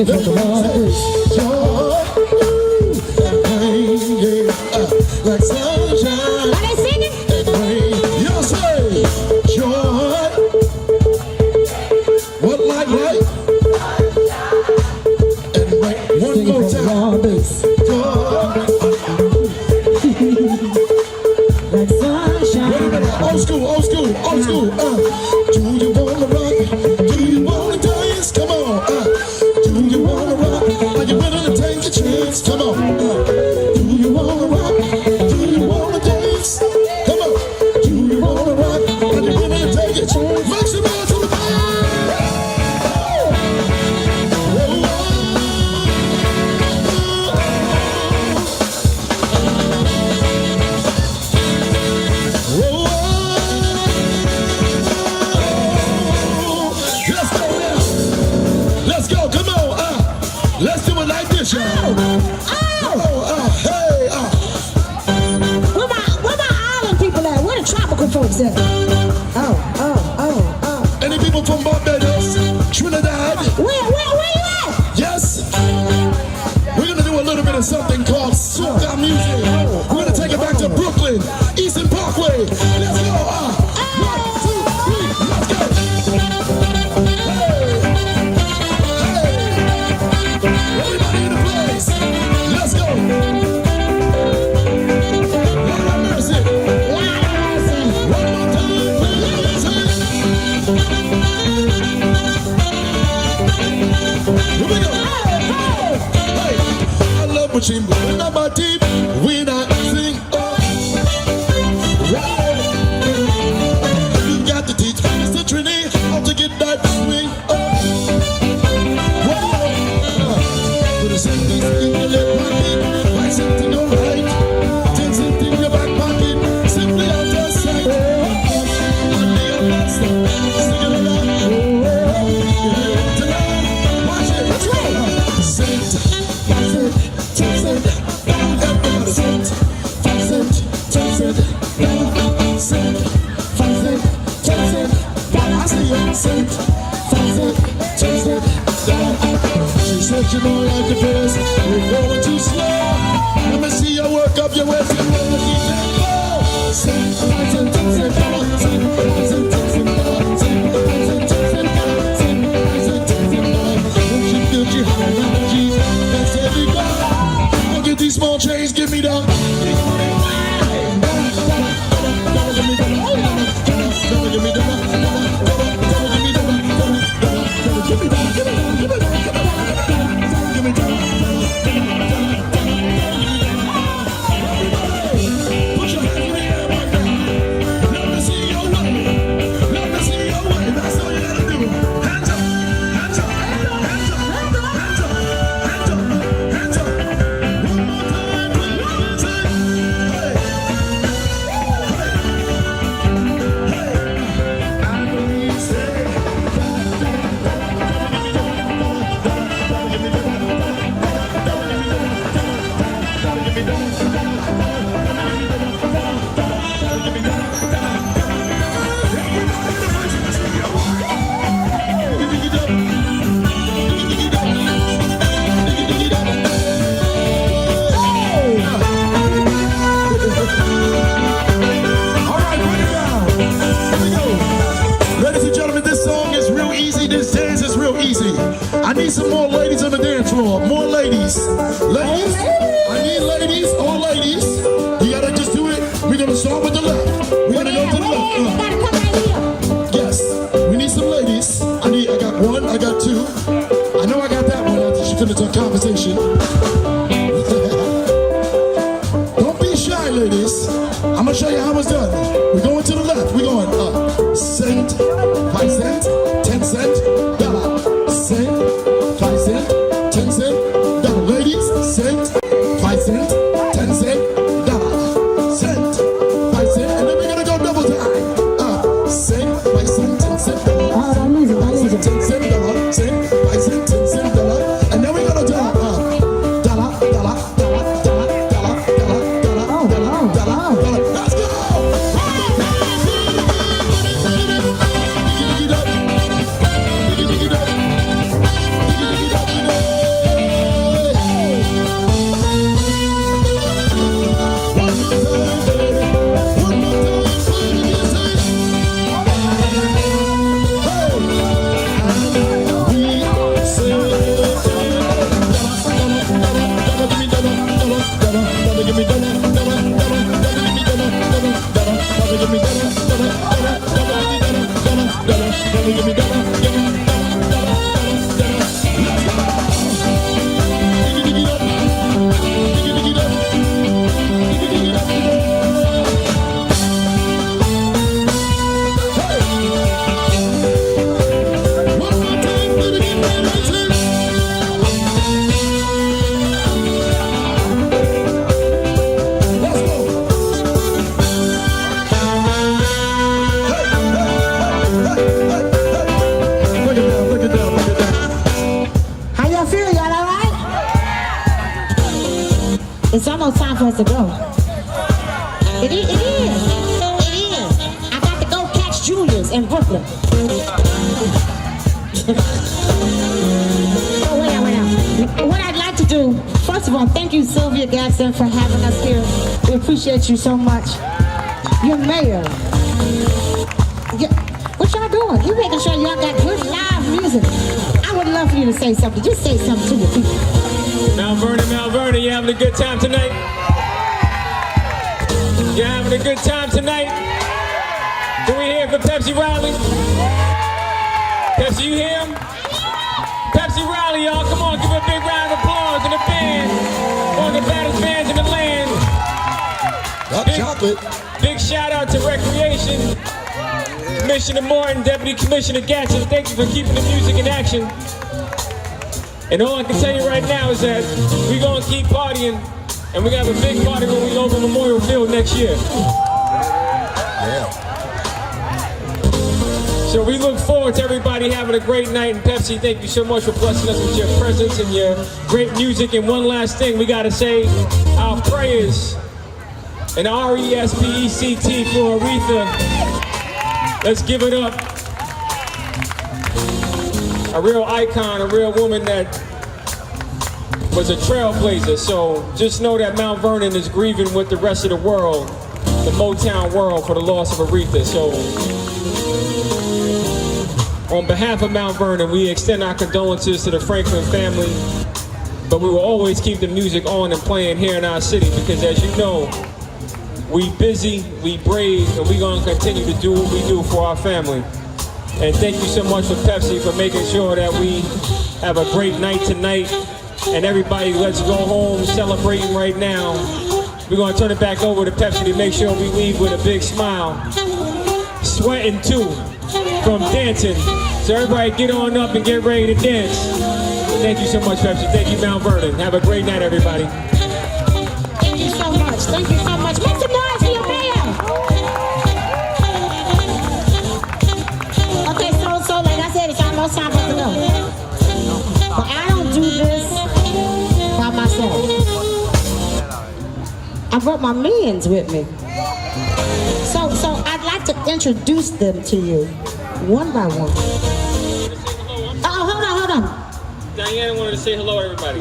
it from the bottom. Like sunshine. Are they singing? Y'all say joy. What like light? And right one more time. Joy. Like sunshine. Wait a minute. Old school, old school, old school. Do you wanna rock? Do you wanna dance? Come on. Do you wanna rock? Are you willing to take a chance? Come on. Do you wanna rock? Do you wanna dance? Come on. Do you wanna rock? Are you willing to take a chance? Make some noise for the Let's go now. Let's go. Come on. Let's do it like this, y'all. Hey, Where my island people at? Where the tropical folks at? Any people from Barbados, Trinidad? Where you at? Yes. We're gonna do a little bit of something called soca music. We're gonna take it back to Brooklyn, Eastern Parkway. Let's go. 1, 2, 3, let's go. Hey, everybody in the place. Let's go. Lord have mercy. One more time, please. Here we go. Hey, I love when she moving up my deep. When I sing, right. You got to teach Mr. Trini how to get that swing. Put a sentence in your left pocket, write something alright. 10 cents in your back pocket, simply out of sight. On the other side, sing it along. Watch it, let's go. Cent, 5 cent, 10 cent, everybody cent, 5 cent, 10 cent, cent, 5 cent, 10 cent, I see you, cent, 5 cent, 10 cent, she said you don't like the pace, we're going too slow. Let me see you work up your waist and roll the tempo. Cent, 5 cent, 10 cent, cent, 5 cent, 10 cent, cent, 5 cent, 10 cent, cent, 5 cent, 10 cent. Don't you feel you have an energy? That's every guy. Look at these small change, give me the. I need some more ladies on the dance floor. More ladies. Ladies. I need ladies. All ladies. You gotta just do it. We're gonna start with the left. We're gonna go to the left. Yes. We need some ladies. I got one. I got two. I know I got that one after she finished her conversation. Don't be shy, ladies. I'm gonna show you how it's done. We're going to the left. We're going cent, 5 cent, 10 cent, dollar. Cent, 5 cent, 10 cent, dollar. Ladies, cent, 5 cent, 10 cent, dollar. Cent, 5 cent, and then we're gonna go double time. Cent, 5 cent, 10 cent, dollar. 5 cent, 10 cent, dollar. Cent, 5 cent, 10 cent, dollar. And then we're gonna do dollar, dollar, dollar, dollar, dollar, dollar, dollar, dollar. Let's go! give me dollar, give me dollar. Let's go. Dig it up. Dig it up. Dig it up. Hey. One more time, let me get that right here. Let's go. Look it down. How y'all feel? Y'all all right? It's almost time for us to go. It is. I got to go catch Julius in Brooklyn. Oh, wait out. What I'd like to do, first of all, thank you, Sylvia Gadsden, for having us here. We appreciate you so much. You're mayor. What y'all doing? You making sure y'all got good live music. I would love for you to say something. Just say something to your people. Mount Vernon, you having a good time tonight? You having a good time tonight? Can we hear it for Pepsi Riley? Pepsi, you hear him? Pepsi Riley, y'all, come on, give a big round of applause to the band. One of the baddest bands in the land. Hot chocolate. Big shout out to Recreation. Commissioner Morton, Deputy Commissioner Gatson, thank you for keeping the music in action. And all I can tell you right now is that we're going to keep partying, and we're going to have a big party when we open Memorial Field next year. Yeah. So we look forward to everybody having a great night. And Pepsi, thank you so much for blessing us with your presence and your great music. And one last thing, we got to say our prayers and RESPECT for Aretha. Let's give it up. A real icon, a real woman that was a trailblazer. So just know that Mount Vernon is grieving with the rest of the world, the Motown world, for the loss of Aretha. So on behalf of Mount Vernon, we extend our condolences to the Franklin family, but we will always keep the music on and playing here in our city because, as you know, we busy, we brave, and we're going to continue to do what we do for our family. And thank you so much for Pepsi for making sure that we have a great night tonight. And everybody, let's go home celebrating right now. We're going to turn it back over to Pepsi to make sure we leave with a big smile. Sweating too, from dancing. So everybody get on up and get ready to dance. Thank you so much, Pepsi. Thank you, Mount Vernon. Have a great night, everybody. Thank you so much. Thank you so much. Make some noise for your mayor. Okay, so like I said, it's almost time for us to go. But I don't do this by myself. I brought my minions with me. So I'd like to introduce them to you, one by one. Oh, hold on. Diana wanted to say hello, everybody.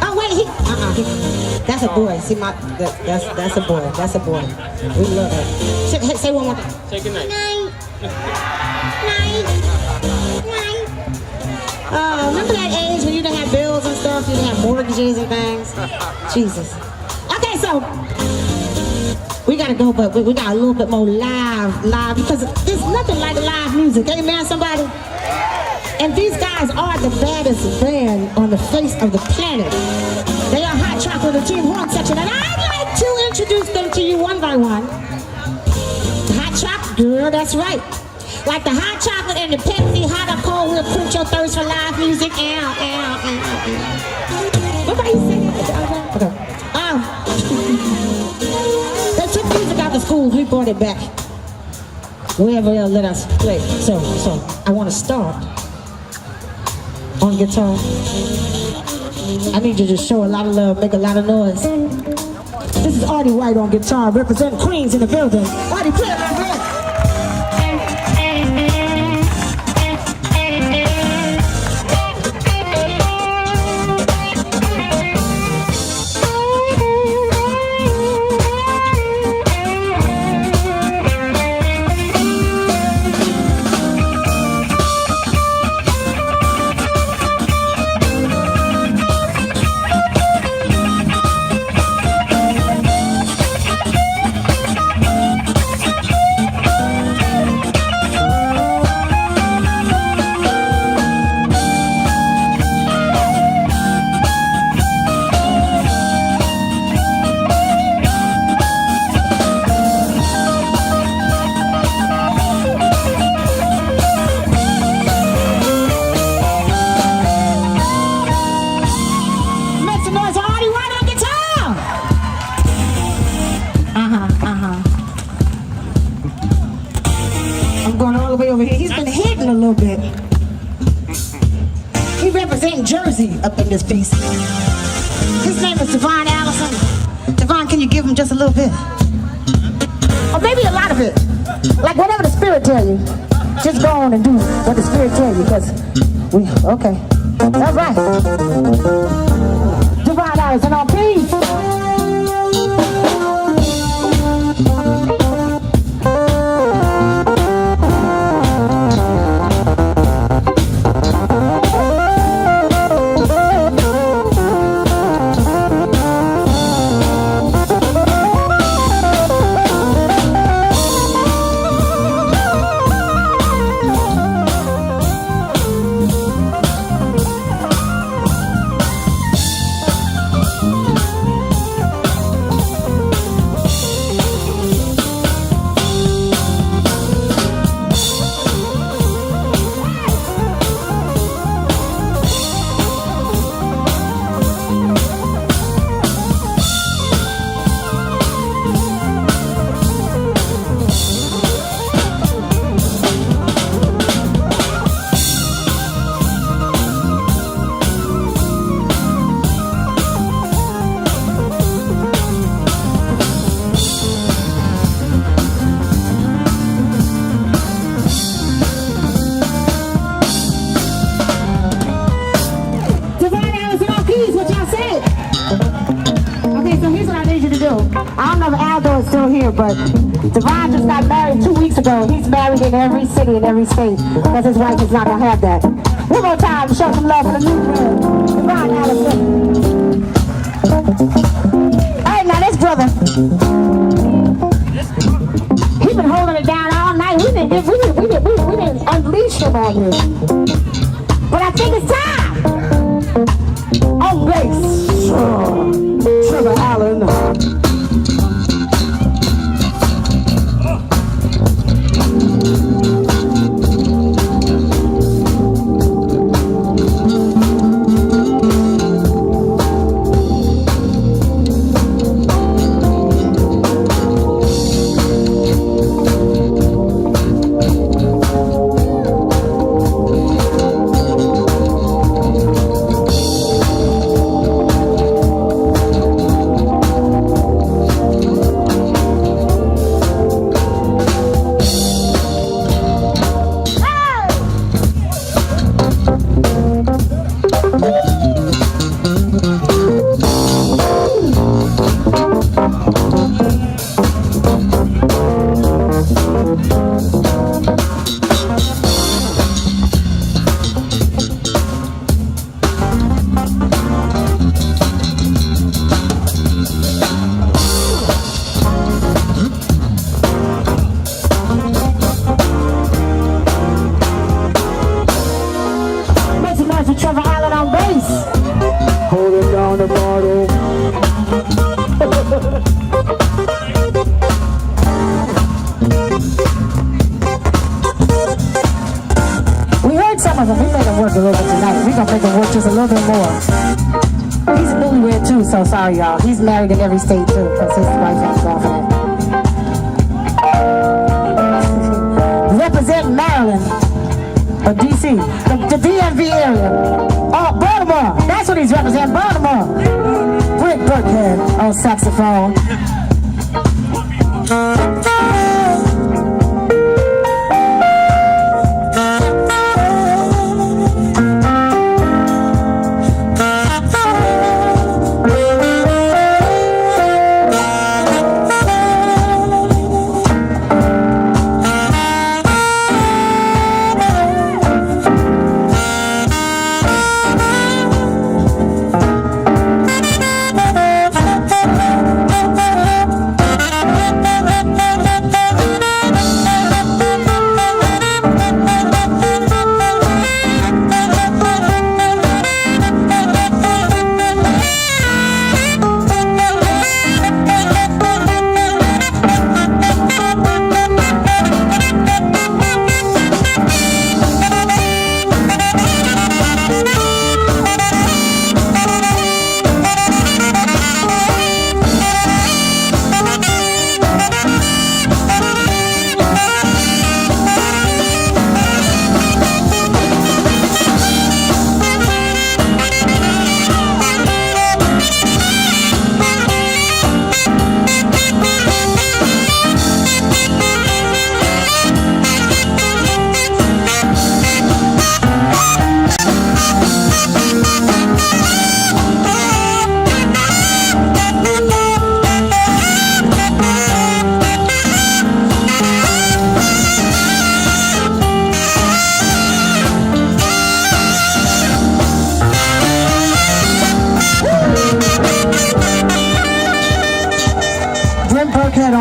Oh wait, that's a boy. See that's a boy. That's a boy. We love her. Say one more time. Say good night. Night. Remember that age when you didn't have bills and stuff? You didn't have mortgages and things? Jesus. Okay, so we gotta go, but we got a little bit more live, because there's nothing like live music. Amen, somebody? And these guys are the baddest band on the face of the planet. They are Hot Chocolate, the Team Horn section, and I'd like to introduce them to you one by one. Hot Chocolate, girl, that's right. Like the hot chocolate and the Pepsi, hot or cold, will quench your thirst for live music. Nobody say that. Okay. They took music out of schools, we brought it back. Wherever they'll let us play. So I want to start on guitar. I need you to show a lot of love, make a lot of noise. This is Artie White on guitar, representing Queens in the building. Artie, play it, my friend. Jersey up in this piece. His name is Devon Allison. Devon, can you give him just a little bit? Or maybe a lot of it. Like whatever the Spirit tell you. Just go on and do what the Spirit tell you, because okay. All right. Devon Allison on peace. But Devon just got married 2 weeks ago. He's married in every city in every state because his wife is not going to have that. One more time to show some love for the new man, Devon Allison. Hey, now this brother, he's been holding it down all night. We didn't unleash him on you. But I think it's time. On bass, Trevor Allen. So sorry, y'all. He's married in every state too, because his wife ain't going for that. Represent Maryland, or DC, the DMV area. Oh, Baltimore. That's what he's representing, Baltimore. Britt Burkhead on saxophone.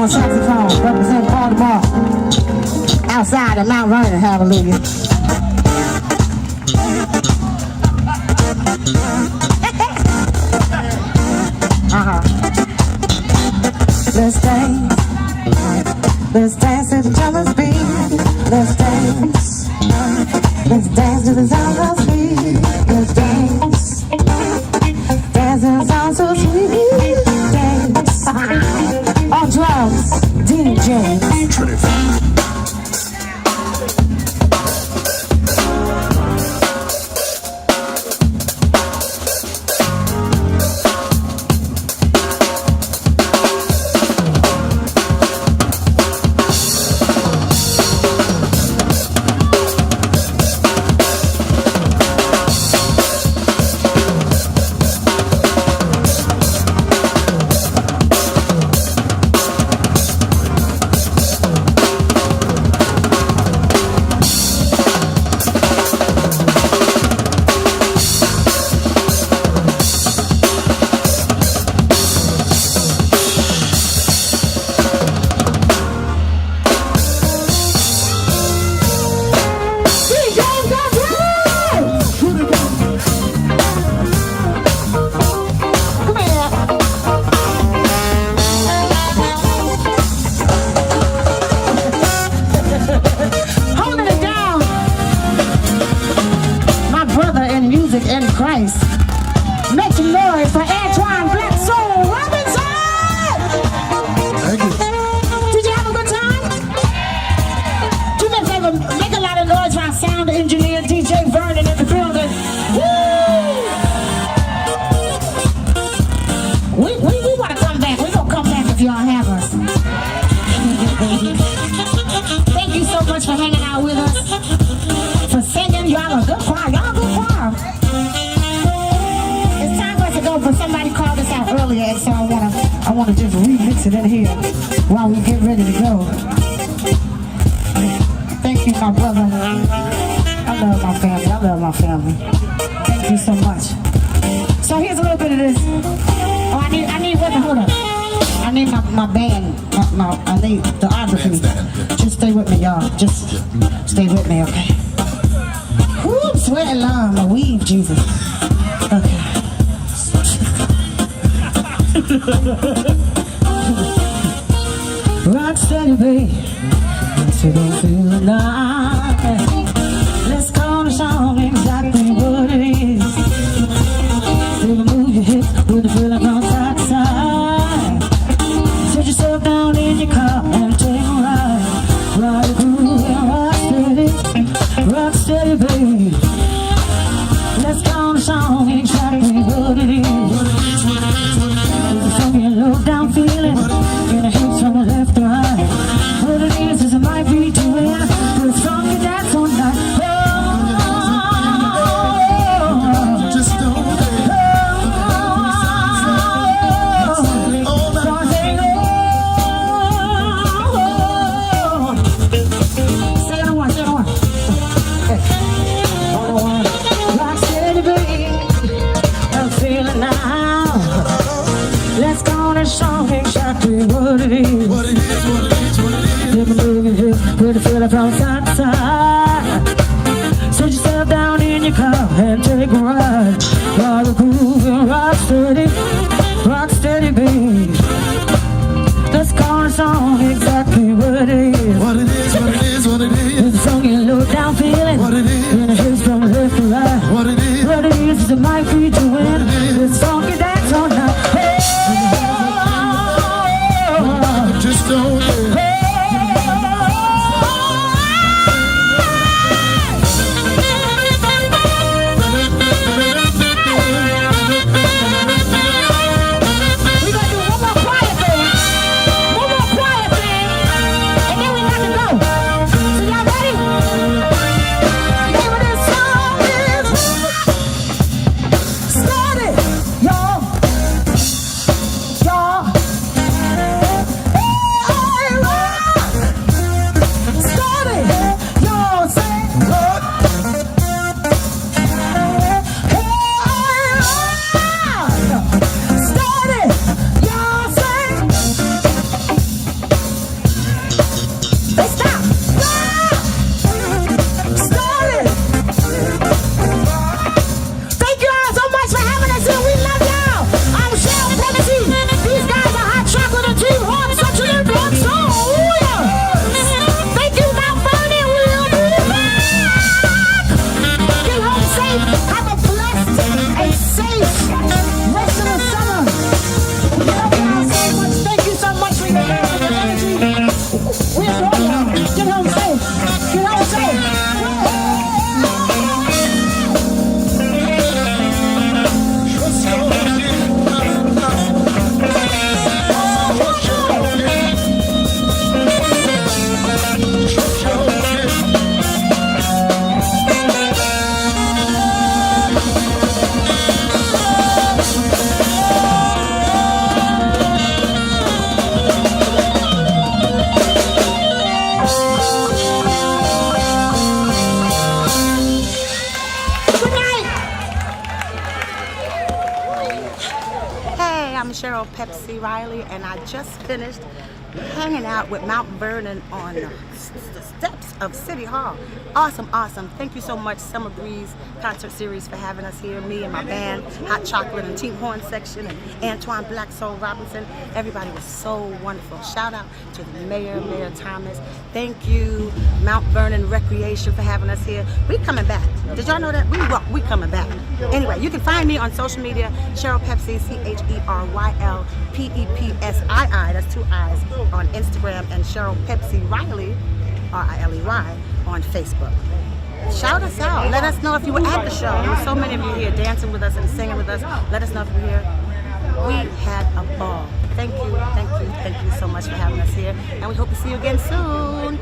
on saxophone, representing Baltimore, outside of Mount Vernon, hallelujah. Let's dance to the drummer's beat. Let's dance. Let's dance to the sound of speed. Let's dance. Dance to the sound so sweet. Dance. On drums, DJ. In Christ. Make some noise for Antoine Black Soul Robinson! Thank you. Did you have a good time? Do me a favor, make a lot of noise for our sound engineer DJ Vernon in the building. Woo! We want to come back. We're going to come back if y'all have us. Thank you so much for hanging out with us, for singing. Y'all a good choir. Y'all a good choir. But somebody called us out earlier, and so I wanna just remix it in here while we get ready to go. Thank you, my brother. I love my family. I love my family. Thank you so much. So here's a little bit of this. Oh, I need. Wait, hold up. I need my band. I need the autography. Just stay with me, y'all. Just stay with me, okay? Whoo, I'm sweating long. My weave, Jesus. Okay. Rock steady, babe. So don't feel alive. Let's call the song exactly what it is. Baby, move your hips with the feeling from side to side. Sit yourself down in your car and take a ride. Ride the groove and rock steady, babe. Let's call the song exactly what it is. Low down feeling in the hips from the left to right. What it is it might be doing, but it's strong and that's all night. Just don't say it on one, say it on one. Rock steady, baby. I'm feeling now. Let's call this song exactly what it is. what it is, what it is, what it is. Let me move your hips, put the feeling from side to side. Sit yourself down in your car and take a ride. While the groove and rock steady, babe. Let's call the song exactly what it is. What it is, what it is, what it is. It's a song you low down feeling. What it is. In the hips from left to right. What it is. What it is it might be to win. It's funky dance all night. Just don't Start it, y'all. I'm Cheryl Pepsi Riley, and I just finished hanging out with Mount Vernon on the steps of City Hall. Awesome, awesome. Thank you so much, Summer Breeze Concert Series, for having us here. Me and my band, Hot Chocolate and Team Horn Section, and Antoine Black Soul Robinson. Everybody was so wonderful. Shout out to the Mayor, Mayor Thomas. Thank you, Mount Vernon Recreation, for having us here. We coming back. Did y'all know that? We coming back. Anyway, you can find me on social media, Cheryl Pepsi, CherylPepsii, that's 2 I's, on Instagram, and Cheryl Pepsi Riley, Riley, on Facebook. Shout us out. Let us know if you were at the show. There were so many of you here dancing with us and singing with us. Let us know if you were here. We had a ball. Thank you, thank you, thank you so much for having us here, and we hope to see you again soon.